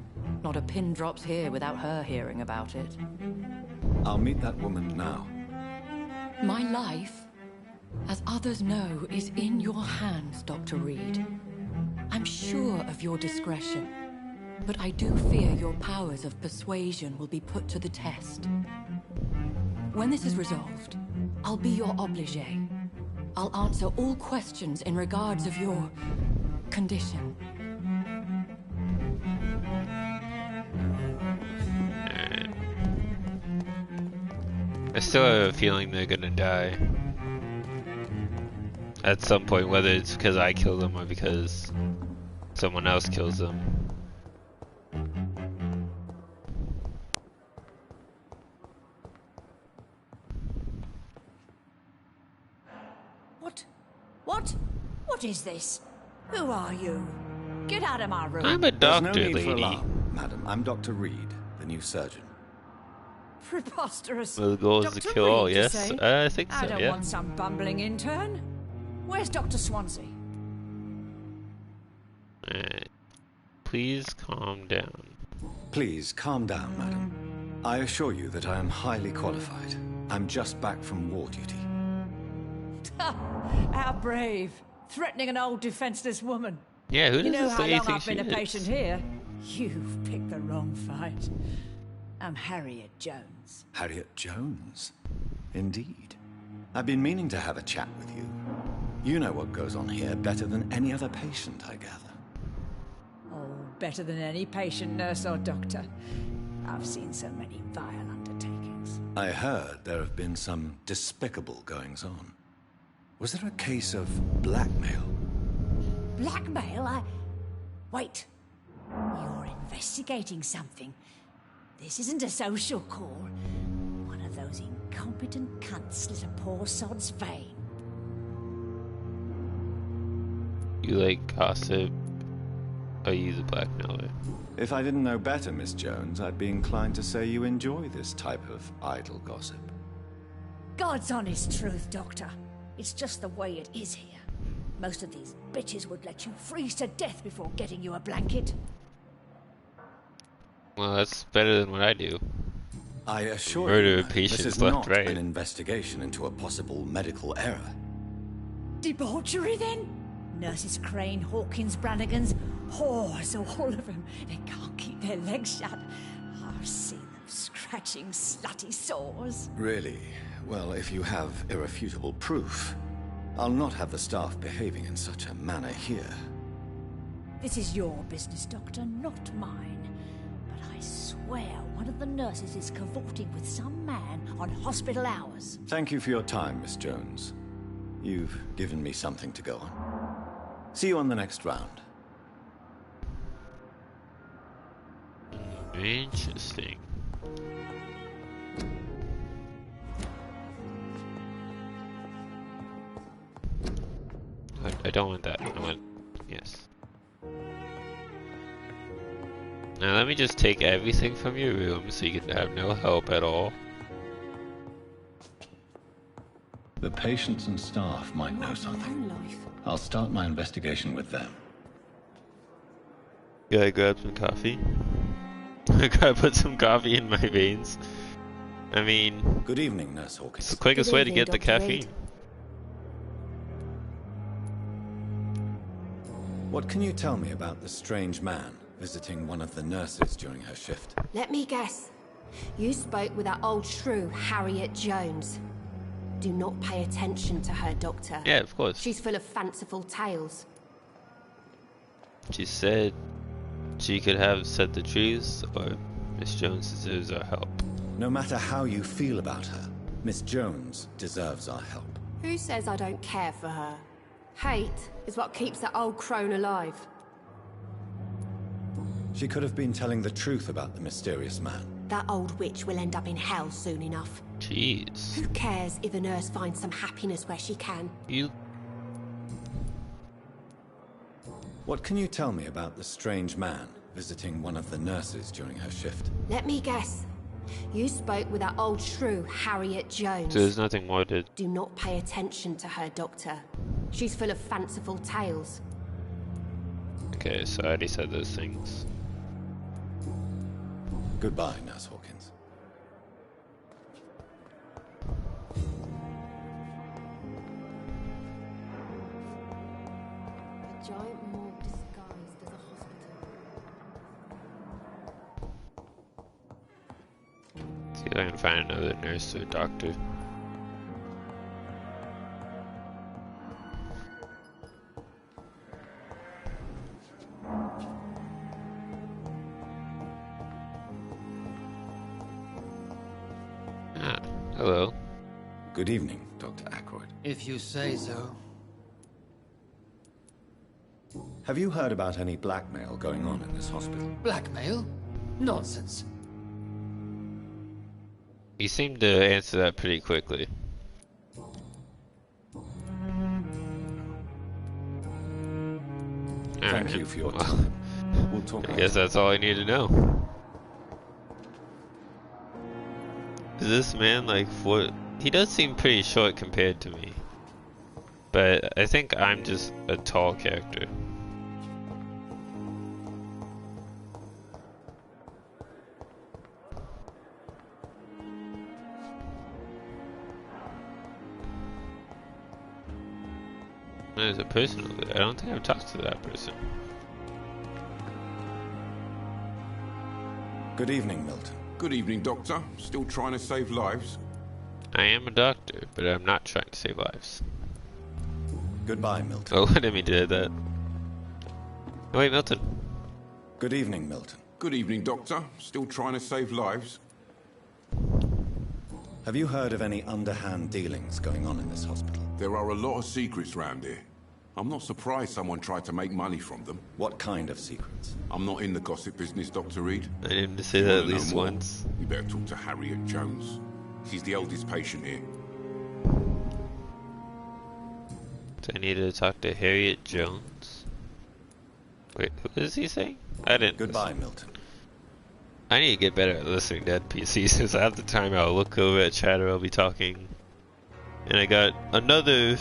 Speaker 13: Not a pin drops here without her hearing about it.
Speaker 2: I'll meet that woman now.
Speaker 13: My life, as others know, is in your hands, Dr. Reed. I'm sure of your discretion, but I do fear your powers of persuasion will be put to the test. When this is resolved, I'll be your obligé. I'll answer all questions in regards of your condition.
Speaker 1: I still have a feeling they're gonna die. At some point, whether it's because I kill them or because someone else kills them.
Speaker 14: What is this? Who are you? Get out of my room.
Speaker 1: I'm a doctor,
Speaker 2: There's no need
Speaker 1: lady.
Speaker 2: for alarm, madam. I'm Dr. Reed, the new surgeon.
Speaker 14: Preposterous.
Speaker 1: Well, the goal is to kill all, yes? I think so,
Speaker 14: I don't
Speaker 1: yeah.
Speaker 14: want some bumbling intern. Where's Dr. Swansea?
Speaker 1: Alright. Please calm down.
Speaker 2: Please calm down, madam. I assure you that I am highly qualified. I'm just back from war duty.
Speaker 14: How brave. Threatening an old defenseless woman.
Speaker 1: Yeah, who does
Speaker 14: you know
Speaker 1: this
Speaker 14: how
Speaker 1: lady
Speaker 14: long
Speaker 1: think
Speaker 14: I've
Speaker 1: she
Speaker 14: been a
Speaker 1: is?
Speaker 14: patient here? You've picked the wrong fight. I'm Harriet Jones.
Speaker 2: Harriet Jones? Indeed. I've been meaning to have a chat with you. You know what goes on here better than any other patient, I gather.
Speaker 14: Oh, better than any patient, nurse or doctor. I've seen so many vile undertakings.
Speaker 2: I heard there have been some despicable goings-on. Was there a case of blackmail?
Speaker 14: Blackmail? Wait. You're investigating something. This isn't a social call. One of those incompetent cunts slit a poor sod's vein.
Speaker 1: You like gossip? Are you the blackmailer?
Speaker 2: If I didn't know better, Miss Jones, I'd be inclined to say you enjoy this type of idle gossip.
Speaker 14: God's honest truth, Doctor. It's just the way it is here. Most of these bitches would let you freeze to death before getting you a blanket.
Speaker 1: Well, that's better than what I do.
Speaker 2: I assure
Speaker 1: Murder
Speaker 2: you,
Speaker 1: patients
Speaker 2: this is
Speaker 1: left,
Speaker 2: not
Speaker 1: right.
Speaker 2: an investigation into a possible medical error.
Speaker 14: Debauchery, then? Nurses Crane, Hawkins, Brannigans, whores, all of them. They can't keep their legs shut. I've seen them scratching slutty sores.
Speaker 2: Really? Well, if you have irrefutable proof, I'll not have the staff behaving in such a manner here.
Speaker 14: This is your business, Doctor, not mine. But I swear one of the nurses is cavorting with some man on hospital hours.
Speaker 2: Thank you for your time, Miss Jones. You've given me something to go on. See you on the next round.
Speaker 1: Interesting. I don't want that. I want... yes. Now let me just take everything from your room so you can have no help at all.
Speaker 2: The patients and staff might know something. I'll start my investigation with them.
Speaker 1: Gotta grab some coffee. I gotta put some coffee in my veins. I mean...
Speaker 2: Good evening, Nurse Hawkins.
Speaker 1: It's the quickest way to get the caffeine.
Speaker 2: What can you tell me about the strange man visiting one of the nurses during her shift?
Speaker 6: Let me guess. You spoke with that old shrew, Harriet Jones. Do not pay attention to her, Doctor.
Speaker 1: Yeah, of course.
Speaker 6: She's full of fanciful tales.
Speaker 1: She said she could have said the truth, or Miss Jones deserves our help.
Speaker 2: No matter how you feel about her, Miss Jones deserves our help.
Speaker 6: Who says I don't care for her? Hate is what keeps that old crone alive.
Speaker 2: She could have been telling the truth about the mysterious man.
Speaker 6: That old witch will end up in hell soon enough.
Speaker 1: Jeez.
Speaker 6: Who cares if a nurse finds some happiness where she can?
Speaker 1: You...
Speaker 2: What can you tell me about the strange man visiting one of the nurses during her shift?
Speaker 6: Let me guess. You spoke with that old shrew, Harriet Jones.
Speaker 1: So there's nothing more to...
Speaker 6: Do not pay attention to her, Doctor. She's full of fanciful tales.
Speaker 1: Okay, so I already said those things.
Speaker 2: Goodbye, Nurse Hawkins.
Speaker 6: A giant morgue disguised as a hospital.
Speaker 1: See if I can find another nurse or doctor. Hello.
Speaker 2: Good evening, Dr. Ackroyd.
Speaker 8: If you say so.
Speaker 2: Have you heard about any blackmail going on in this hospital?
Speaker 8: Blackmail? Nonsense.
Speaker 1: You seem to answer that pretty quickly.
Speaker 2: Thank you for your time. We'll talk
Speaker 1: I guess that's all I need to know. Is this man like he does seem pretty short compared to me. But I think I'm just a tall character. There's a person over there. I don't think I've talked to that person.
Speaker 2: Good evening, Milton.
Speaker 5: Good evening, Doctor. Still trying to save lives?
Speaker 1: I am a doctor, but I'm not trying to save lives.
Speaker 2: Goodbye, Milton.
Speaker 1: Oh, I didn't mean to do that. Oh, wait, Milton.
Speaker 2: Good evening, Milton.
Speaker 5: Good evening, Doctor. Still trying to save lives?
Speaker 2: Have you heard of any underhand dealings going on in this hospital?
Speaker 5: There are a lot of secrets round here. I'm not surprised someone tried to make money from them.
Speaker 2: What kind of secrets?
Speaker 5: I'm not in the gossip business, Dr. Reed.
Speaker 1: I need him to say that at least once.
Speaker 5: You better talk to Harriet Jones. She's the oldest patient here.
Speaker 1: Do I need to talk to Harriet Jones? Wait, who is he saying? I didn't.
Speaker 2: Goodbye, Milton.
Speaker 1: I need to get better at listening to NPCs, since half the time I'll look over at chat or I'll be talking. And I got another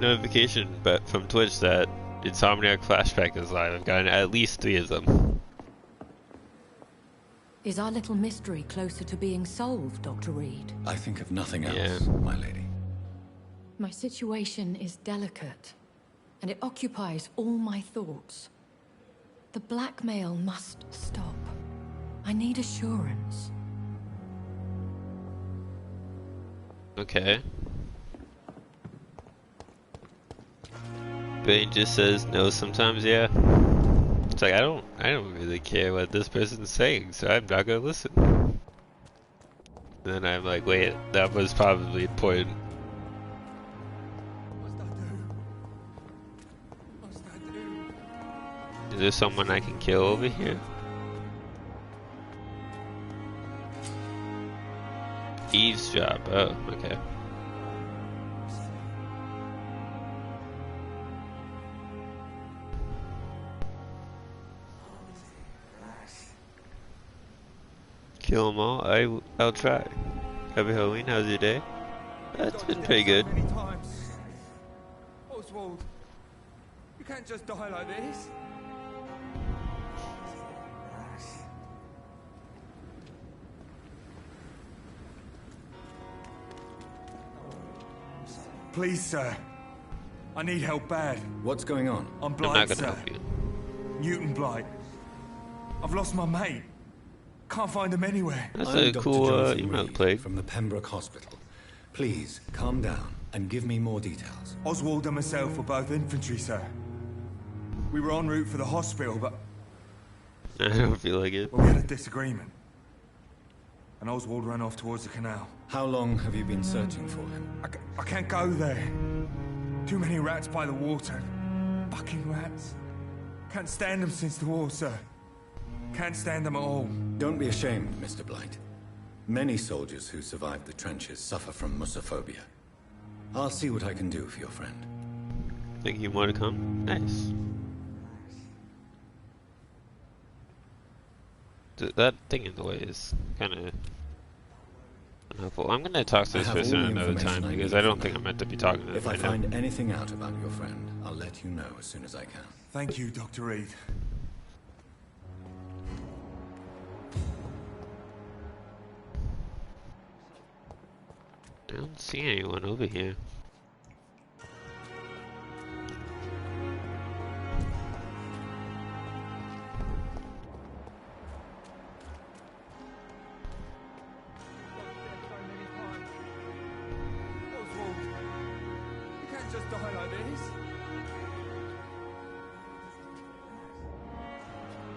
Speaker 1: notification from Twitch that Insomniac Flashback is live. I've gotten at least 3 of them.
Speaker 13: Is our little mystery closer to being solved, Dr. Reed?
Speaker 2: I think of nothing else, my lady.
Speaker 13: My situation is delicate, and it occupies all my thoughts. The blackmail must stop. I need assurance.
Speaker 1: Okay. Bane just says no sometimes, yeah. It's like I don't really care what this person's saying, so I'm not gonna listen. And then I'm like, wait, that was probably important. Is there someone I can kill over here? Eavesdrop, oh, okay. Kill them all? I'll try. Happy Halloween, how's your day? That's been pretty good.
Speaker 15: Oswald, you can't just die like this. Please, sir. I need help bad.
Speaker 2: What's going on?
Speaker 15: I'm blind, sir. Newton blind. I've lost my mate. Can't find him anywhere.
Speaker 1: That's a cool email play.
Speaker 2: From the Pembroke Hospital. Please, calm down and give me more details.
Speaker 15: Oswald and myself were both infantry, sir. We were en route for the hospital, but...
Speaker 1: I don't feel like it.
Speaker 15: Well, we had a disagreement. And Oswald ran off towards the canal.
Speaker 2: How long have you been searching for him?
Speaker 15: I can't go there. Too many rats by the water. Fucking rats. Can't stand them since the war, sir. Can't stand them at all.
Speaker 2: Don't be ashamed, Mr. Blight. Many soldiers who survived the trenches suffer from musophobia. I'll see what I can do for your friend.
Speaker 1: Think you want to come? Nice. That thing in the way is kind of unhelpful. I'm going to talk to this person another time because I don't think I'm meant to be talking to them
Speaker 2: If I find anything out about your friend, I'll let you know as soon as I can.
Speaker 15: Thank you, Dr. Reed.
Speaker 1: I don't see anyone over here.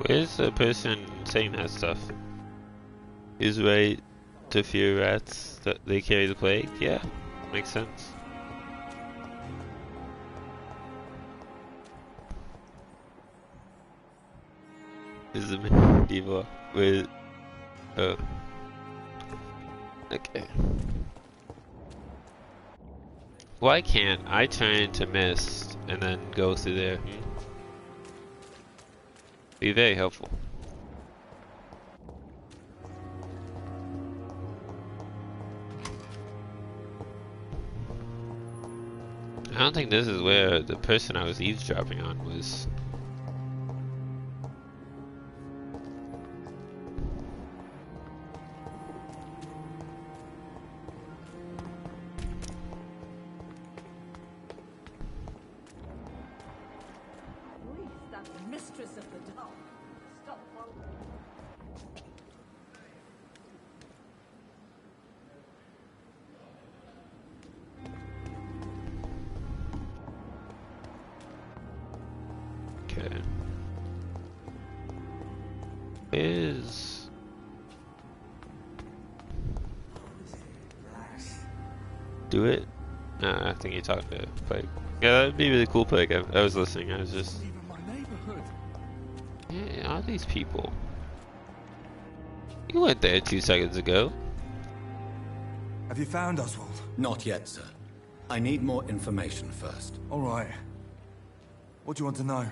Speaker 1: Where's the person saying that stuff? Is right to fear rats that they carry the plague? Yeah, makes sense. Is the medieval with oh. Okay. Why can't I turn into mist and then go through there? Be very helpful. I don't think this is where the person I was eavesdropping on was. Okay. Is do it? I think you're talking to Plague. Yeah, that'd be really cool, Plague. I was listening. I was just. Yeah, all these people. You went there 2 seconds ago.
Speaker 3: Have you found Oswald?
Speaker 2: Not yet, sir. I need more information first.
Speaker 3: All right. What do you want to know?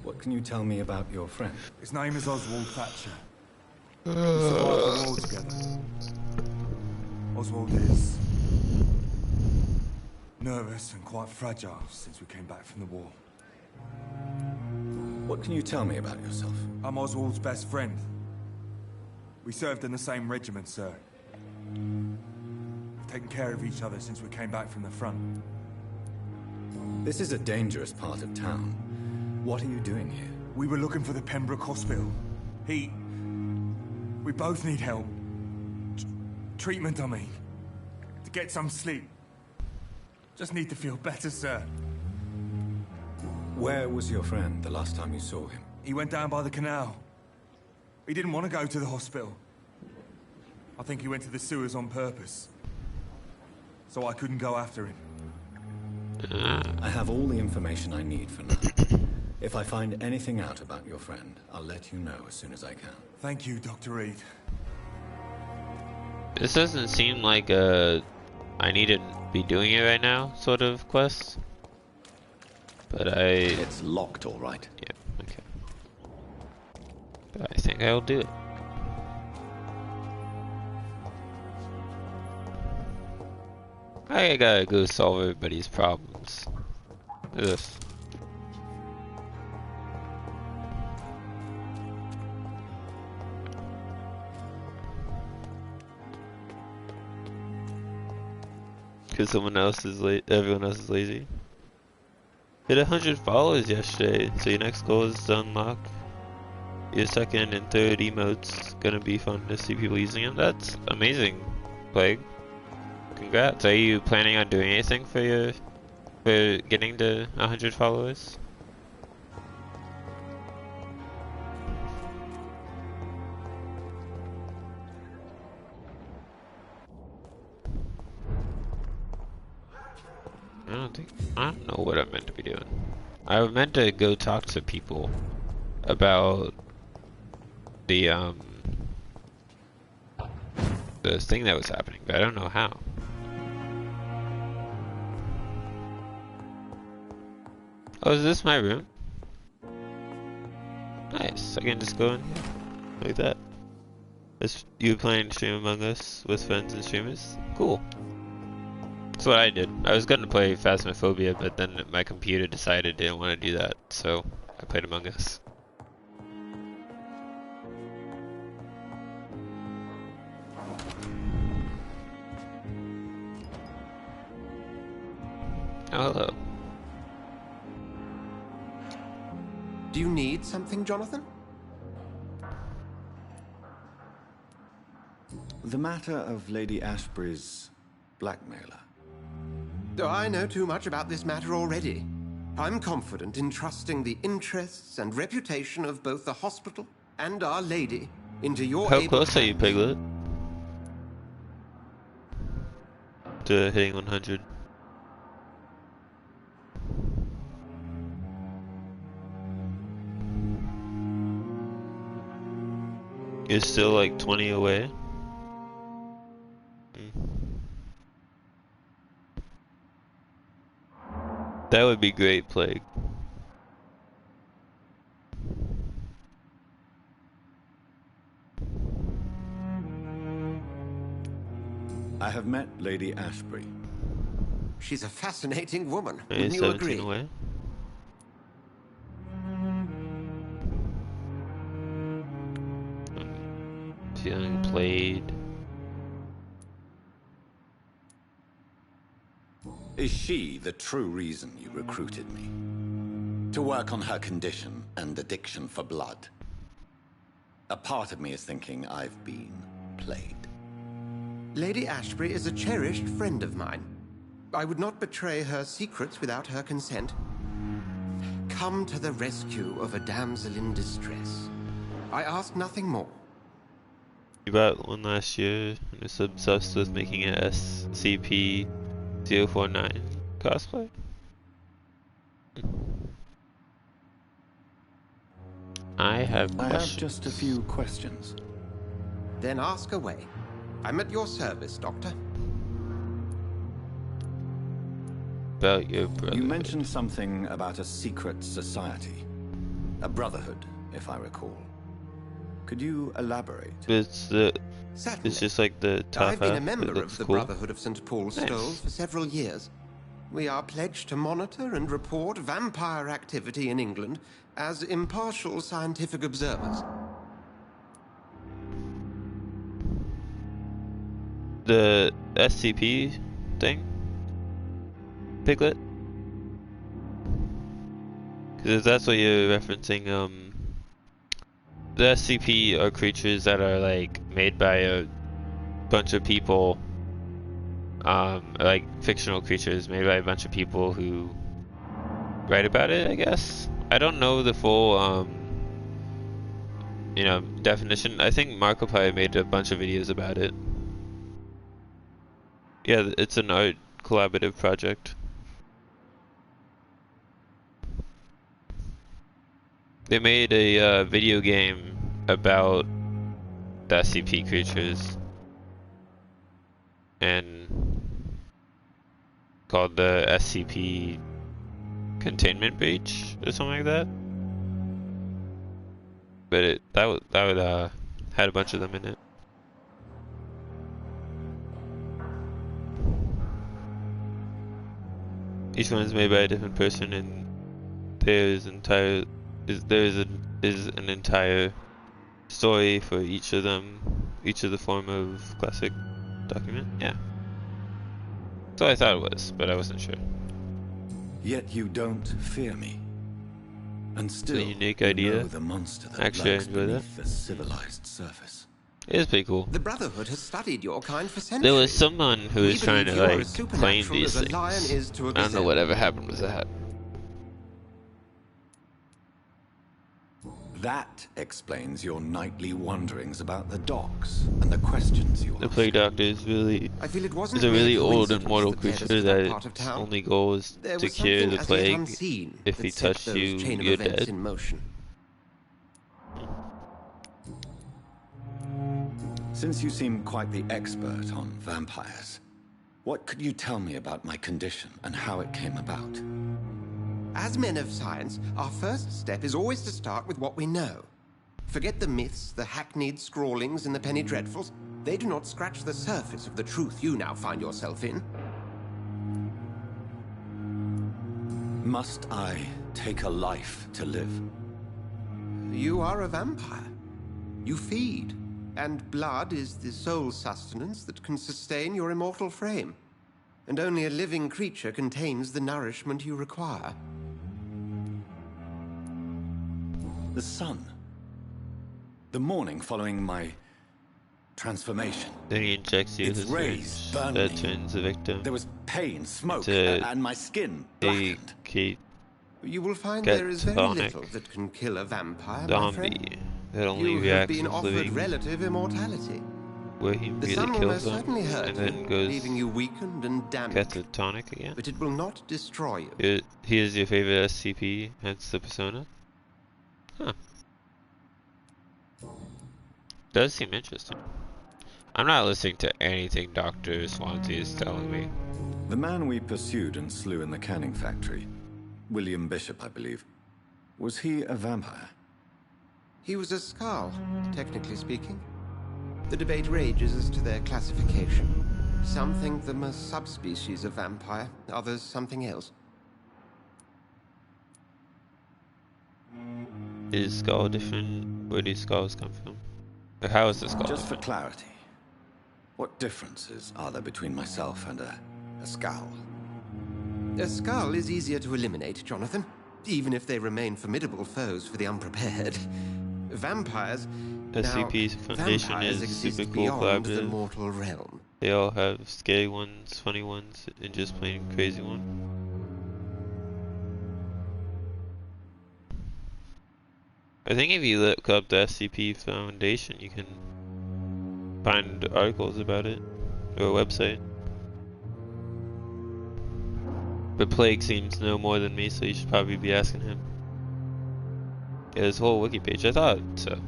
Speaker 2: What can you tell me about your friend?
Speaker 3: His name is Oswald Thatcher. We survived the war together. Oswald is nervous and quite fragile since we came back from the war.
Speaker 2: What can you tell me about yourself?
Speaker 3: I'm Oswald's best friend. We served in the same regiment, sir. We've taken care of each other since we came back from the front.
Speaker 2: This is a dangerous part of town. What are you doing here?
Speaker 3: We were looking for the Pembroke Hospital. We both need help. Treatment, I mean. To get some sleep. Just need to feel better, sir.
Speaker 2: Where was your friend the last time you saw him?
Speaker 3: He went down by the canal. He didn't want to go to the hospital. I think he went to the sewers on purpose. So I couldn't go after him.
Speaker 2: I have all the information I need for now. If I find anything out about your friend, I'll let you know as soon as I can.
Speaker 3: Thank you, Dr. Reed.
Speaker 1: This doesn't seem like a I need to be doing it right now sort of quest. But
Speaker 2: It's locked, all right.
Speaker 1: Yeah, okay. But I think I'll do it. I gotta go solve everybody's problems. Ugh. Cause everyone else is lazy. Hit 100 followers yesterday, so your next goal is to unlock your second and third emotes. Gonna be fun to see people using them. That's amazing, Plague. Congrats. Are you planning on doing anything for getting to 100 followers? I don't know what I'm meant to be doing. I was meant to go talk to people about the thing that was happening, but I don't know how. Oh, is this my room? Nice. I can just go in here like that. You playing Stream Among Us with friends and streamers? Cool. That's what I did. I was going to play Phasmophobia, but then my computer decided it didn't want to do that, so I played Among Us. Oh, hello.
Speaker 12: Do you need something, Jonathan?
Speaker 2: The matter of Lady Ashbury's blackmailer.
Speaker 12: Oh, I know too much about this matter already. I'm confident in trusting the interests and reputation of both the hospital and Our Lady into your
Speaker 1: How close are you, Piglet? To hitting 100. You're still like 20 away? That would be great, Plague.
Speaker 2: I have met Lady Ashbury.
Speaker 12: She's a fascinating woman.
Speaker 1: Wouldn't you agree? Away. Feeling played.
Speaker 2: Is she the true reason you recruited me? To work on her condition and addiction for blood? A part of me is thinking I've been played.
Speaker 12: Lady Ashbury is a cherished friend of mine. I would not betray her secrets without her consent. come to the rescue of a damsel in distress. I ask nothing more.
Speaker 1: You bought one last year and is obsessed with making a SCP-049 cosplay? I have
Speaker 2: just a few questions.
Speaker 12: Then ask away. I'm at your service, Doctor.
Speaker 1: About your brother.
Speaker 2: You mentioned something about a secret society. A brotherhood, if I recall. Could you elaborate?
Speaker 1: It's just like the top
Speaker 12: I've been a
Speaker 1: half.
Speaker 12: member of the
Speaker 1: cool.
Speaker 12: Brotherhood of St. Paul's Stoles for several years. We are pledged to monitor and report vampire activity in England as impartial scientific observers.
Speaker 1: The SCP thing? Piglet? Because if that's what you're referencing, the SCP are creatures that are like made by a bunch of people, like fictional creatures made by a bunch of people who write about it, I guess. I don't know the full, definition. I think Markiplier made a bunch of videos about it. Yeah, it's an art collaborative project. They made a video game about the SCP creatures and called the SCP Containment Breach or something like that. But that had a bunch of them in it. Each one is made by a different person, and there's an entire story for each of them, each of the form of classic document. Yeah. So I thought it was, but I wasn't sure.
Speaker 2: Yet you don't fear me. And still,
Speaker 1: it's a unique idea.
Speaker 2: You know the monster that
Speaker 1: Actually, I
Speaker 2: lurks
Speaker 1: enjoy
Speaker 2: beneath
Speaker 1: that.
Speaker 2: the civilized surface.
Speaker 1: It is pretty cool.
Speaker 12: The Brotherhood has studied your kind for centuries.
Speaker 1: There was someone who was trying to like claim these
Speaker 12: as a lion
Speaker 1: things.
Speaker 12: is to a
Speaker 1: I don't know
Speaker 12: gazelle.
Speaker 1: whatever happened with that.
Speaker 2: That explains your nightly wanderings about the docks and the questions you
Speaker 1: The
Speaker 2: ask.
Speaker 1: Plague Doctor is really
Speaker 12: I feel it wasn't
Speaker 1: is a really
Speaker 12: mere
Speaker 1: old and
Speaker 12: coincidence
Speaker 1: mortal
Speaker 12: that led us
Speaker 1: creature
Speaker 12: to that
Speaker 1: that
Speaker 12: part of
Speaker 1: its
Speaker 12: town.
Speaker 1: only goal is
Speaker 12: There
Speaker 1: to
Speaker 12: was
Speaker 1: cure
Speaker 12: something
Speaker 1: the
Speaker 12: as yet
Speaker 1: plague.
Speaker 12: unseen
Speaker 1: If
Speaker 12: that
Speaker 1: he
Speaker 12: set
Speaker 1: touched
Speaker 12: those
Speaker 1: you,
Speaker 12: chain of
Speaker 1: you're
Speaker 12: events
Speaker 1: dead.
Speaker 12: in motion.
Speaker 2: Since you seem quite the expert on vampires, what could you tell me about my condition and how it came about?
Speaker 12: As men of science, our first step is always to start with what we know. Forget the myths, the hackneyed scrawlings in the penny dreadfuls. They do not scratch the surface of the truth you now find yourself in.
Speaker 2: Must I take a life to live?
Speaker 12: You are a vampire. You feed, and blood is the sole sustenance that can sustain your immortal frame. And only a living creature contains the nourishment you require.
Speaker 2: The sun. The morning following my transformation.
Speaker 1: Then he injects you with
Speaker 2: Its
Speaker 1: his
Speaker 2: rays
Speaker 1: rage
Speaker 2: burned
Speaker 1: that
Speaker 2: me.
Speaker 1: turns the victim.
Speaker 2: There was pain, smoke,
Speaker 1: to
Speaker 2: and my skin
Speaker 1: a
Speaker 2: blackened.
Speaker 12: You will find there is very
Speaker 1: catatonic
Speaker 12: little that can kill a vampire, my
Speaker 1: zombie
Speaker 12: friend.
Speaker 1: that only
Speaker 12: You have
Speaker 1: reacts
Speaker 12: been
Speaker 1: as
Speaker 12: offered
Speaker 1: living,
Speaker 12: relative immortality.
Speaker 1: where he
Speaker 12: The
Speaker 1: really
Speaker 12: sun will
Speaker 1: kills
Speaker 12: most
Speaker 1: them
Speaker 12: certainly hurt
Speaker 1: and then
Speaker 12: you,
Speaker 1: goes
Speaker 12: leaving you weakened and damaged.
Speaker 1: catatonic again.
Speaker 12: But it will not destroy you.
Speaker 1: He is your favorite SCP, hence the persona? Huh. Does seem interesting. I'm not listening to anything Dr. Swansea is telling me.
Speaker 2: The man we pursued and slew in the canning factory, William Bishop, I believe, was he a vampire?
Speaker 12: He was a Skald, technically speaking. The debate rages as to their classification. Some think them a subspecies of vampire, others something else.
Speaker 1: Is Skull different? Where do skulls come from? Or how is the skull
Speaker 2: Just for
Speaker 1: different?
Speaker 2: clarity, what differences are there between myself and a skull?
Speaker 12: A skull is easier to eliminate, Jonathan, even if they remain formidable foes for the unprepared. Vampires...
Speaker 1: SCP's foundation
Speaker 12: vampires
Speaker 1: is
Speaker 12: exist
Speaker 1: super cool,
Speaker 12: beyond the
Speaker 1: collaborative.
Speaker 12: mortal realm.
Speaker 1: They all have scary ones, funny ones, and just plain crazy one. I think if you look up the SCP Foundation, you can find articles about it, or a website. But Plague seems to know more than me, so you should probably be asking him. Yeah, this whole wiki page, I thought so.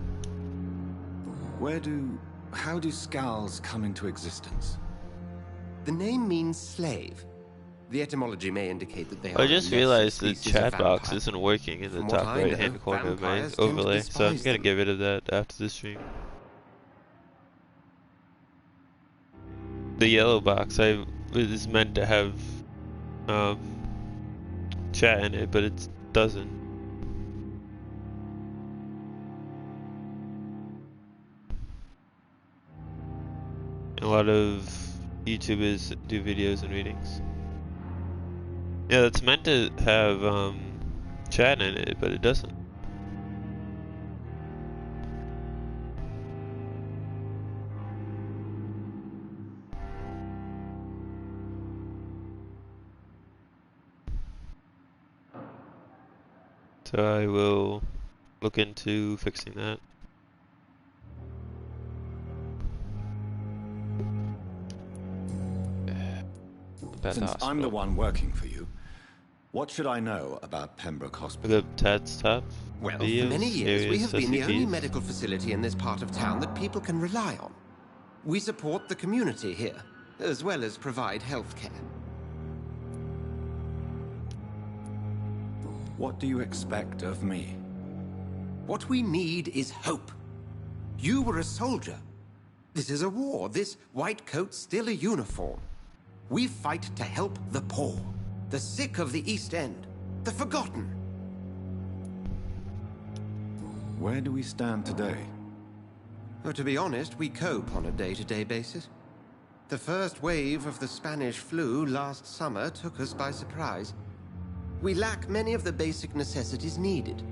Speaker 2: How do scowls come into existence?
Speaker 12: The name means slave. The etymology may indicate that they are.
Speaker 1: I just realized the chat box isn't working in the top right hand corner of my overlay, so I'm gonna get rid of that after the stream. The yellow box is meant to have chat in it, but it doesn't. A lot of YouTubers do videos and readings. Yeah, it's meant to have chat in it, but it doesn't. So I will look into fixing that.
Speaker 2: Since I'm the one working for you, what should I know about Pembroke Hospital?
Speaker 1: The Ted's top.
Speaker 12: Well, for many years we have been the only medical facility in this part of town that people can rely on. We support the community here, as well as provide health care.
Speaker 2: What do you expect of me?
Speaker 12: What we need is hope. You were a soldier. This is a war. This white coat's still a uniform. We fight to help the poor, the sick of the East End, the forgotten.
Speaker 2: Where do we stand today?
Speaker 12: Oh, to be honest, we cope on a day-to-day basis. The first wave of the Spanish flu last summer took us by surprise. We lack many of the basic necessities needed.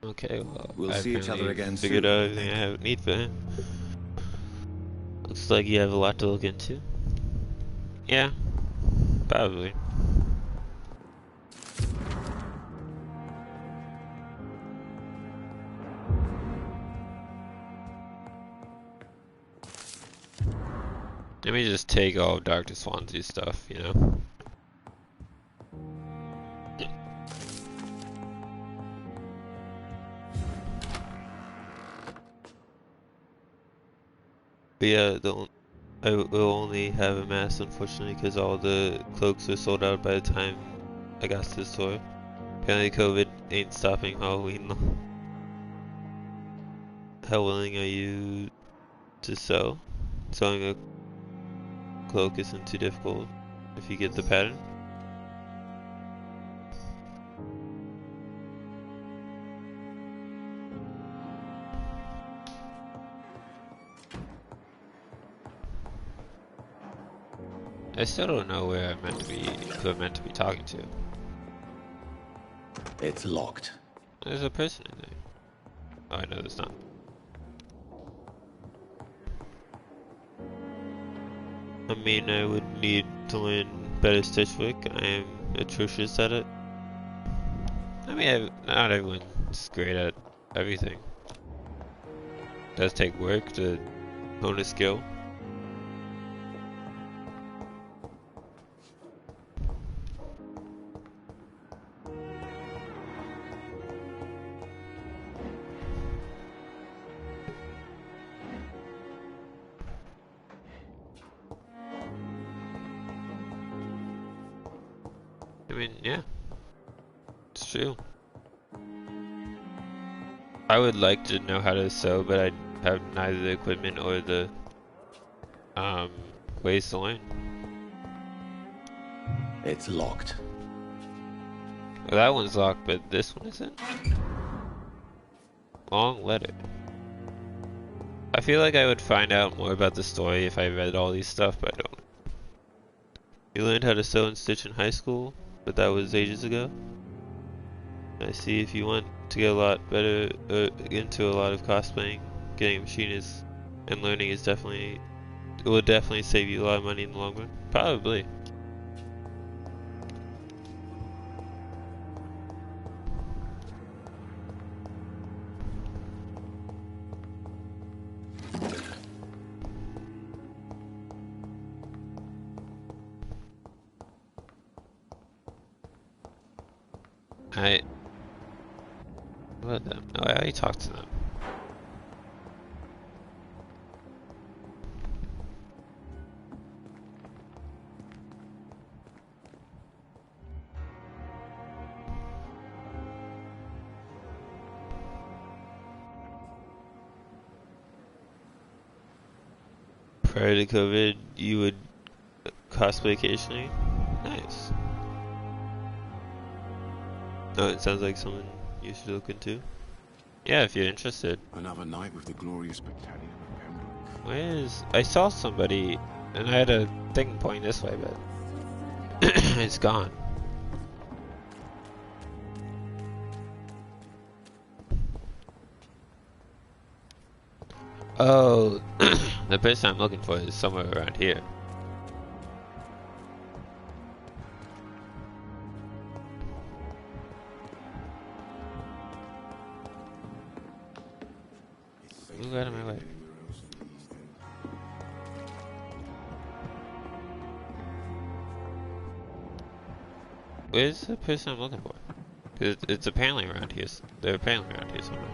Speaker 1: Okay, well,
Speaker 2: we'll see each other again soon.
Speaker 1: Figured out everything I need for him. Looks like you have a lot to look into. Yeah, probably. Let me just take all of Dr. Swansea's stuff, you know? But yeah, I will only have a mask, unfortunately, because all the cloaks are sold out by the time I got to the store. Apparently COVID ain't stopping Halloween. How willing are you to sew? Sewing a cloak isn't too difficult if you get the pattern. I still don't know who I'm meant to be talking to.
Speaker 2: It's locked.
Speaker 1: There's a person in there. Oh, I know there's not. I mean, I would need to learn better stitchwork. I am atrocious at it. I mean, not everyone's great at everything. It does take work to hone a skill. I mean, yeah, it's true. I would like to know how to sew, but I have neither the equipment or the ways to learn.
Speaker 2: It's locked.
Speaker 1: Well, that one's locked, but this one isn't. Long letter. I feel like I would find out more about the story if I read all these stuff, but I don't. You learned how to sew and stitch in high school, but that was ages ago. I see. If you want to get a lot better into a lot of cosplaying, getting a machinist and learning is it will definitely save you a lot of money in the long run. Probably. I... What them? No, I already talked to them. Prior to COVID, you would cosplay occasionally? Nice. Oh, it sounds like someone you should look into. Yeah, if you're interested.
Speaker 5: Another night with the glorious battalion of Pembroke.
Speaker 1: Where is... I saw somebody, and I had a thing pointing this way, but... it's gone. Oh, the person I'm looking for is somewhere around here. Move out of my way. Where's the person I'm looking for? Cause it's apparently around here. They're apparently around here somewhere.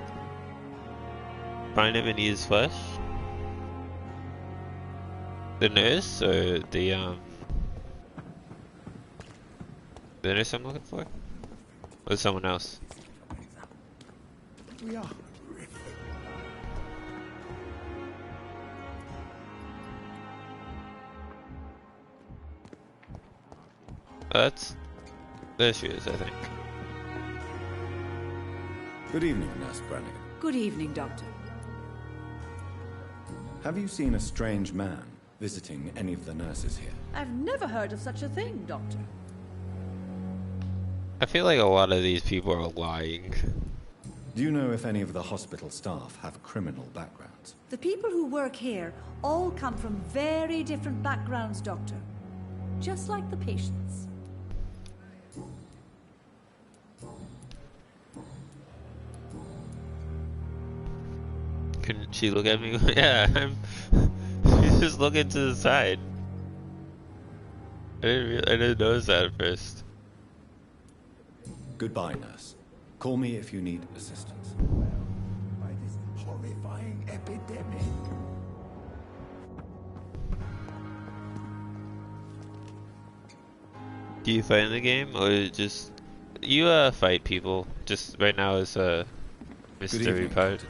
Speaker 1: Find him and eat his flesh? The nurse or the nurse I'm looking for? Or someone else?
Speaker 3: We are.
Speaker 1: That's... There she is, I think.
Speaker 2: Good evening, Nurse Brannigan.
Speaker 11: Good evening, Doctor.
Speaker 2: Have you seen a strange man visiting any of the nurses here?
Speaker 16: I've never heard of such a thing, Doctor.
Speaker 1: I feel like a lot of these people are lying.
Speaker 2: Do you know if any of the hospital staff have criminal backgrounds?
Speaker 16: The people who work here all come from very different backgrounds, Doctor. Just like the patients.
Speaker 1: Couldn't she look at me? Yeah, I'm... She's just looking to the side. I didn't notice that at first.
Speaker 2: Goodbye, nurse. Call me if you need assistance.
Speaker 3: By this horrifying epidemic.
Speaker 1: Do you fight in the game, or just... You fight people, just right now is a mystery part.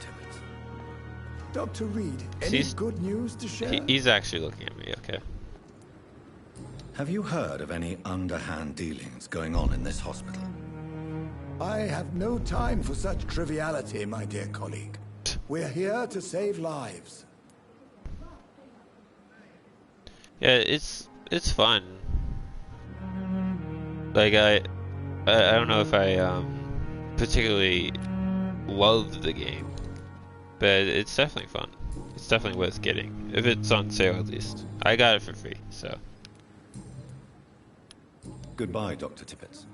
Speaker 3: Dr. Reed, any good news to share?
Speaker 1: He's actually looking at me, okay.
Speaker 2: Have you heard of any underhand dealings going on in this hospital?
Speaker 3: I have no time for such triviality, my dear colleague. We're here to save lives.
Speaker 1: Yeah, it's fun. Like I don't know if I particularly love the game, but it's definitely fun. It's definitely worth getting if it's on sale at least. I got it for free, so.
Speaker 2: Goodbye, Dr. Tippett.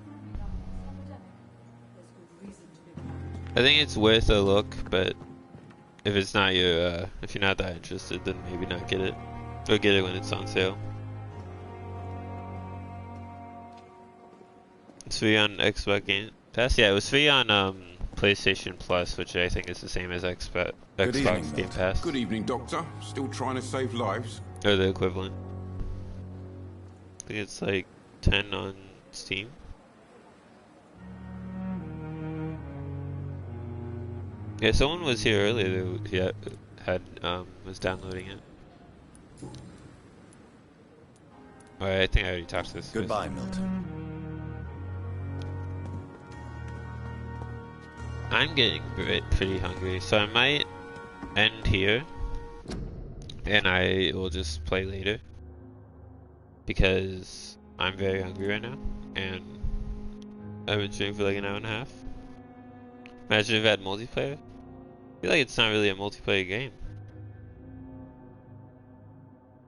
Speaker 1: I think it's worth a look, but if it's not your, if you're not that interested, then maybe not get it, or get it when it's on sale. It's free on Xbox Game Pass. Yeah, it was free on PlayStation Plus, which I think is the same as Xbox Game Pass.
Speaker 5: Good evening, Doctor. Still trying to save lives?
Speaker 1: Or the equivalent. I think it's like 10 on Steam. Yeah, someone was here earlier who was downloading it. Alright, I think I already talked to this.
Speaker 2: Goodbye, Milton.
Speaker 1: I'm getting pretty hungry, so I might end here, and I will just play later, because I'm very hungry right now, and I've been streaming for like an hour and a half. Imagine if I had multiplayer. I feel like it's not really a multiplayer game.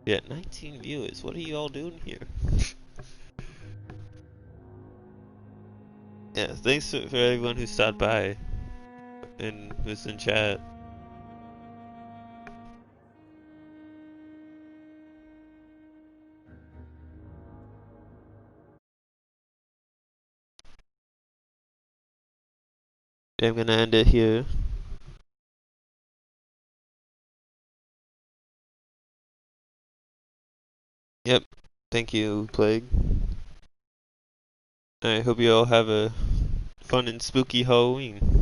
Speaker 1: Yeah, 19 viewers. What are you all doing here? Yeah, thanks for everyone who stopped by and was in chat. I'm gonna end it here. Yep. Thank you, Plague. I hope you all have a fun and spooky Halloween.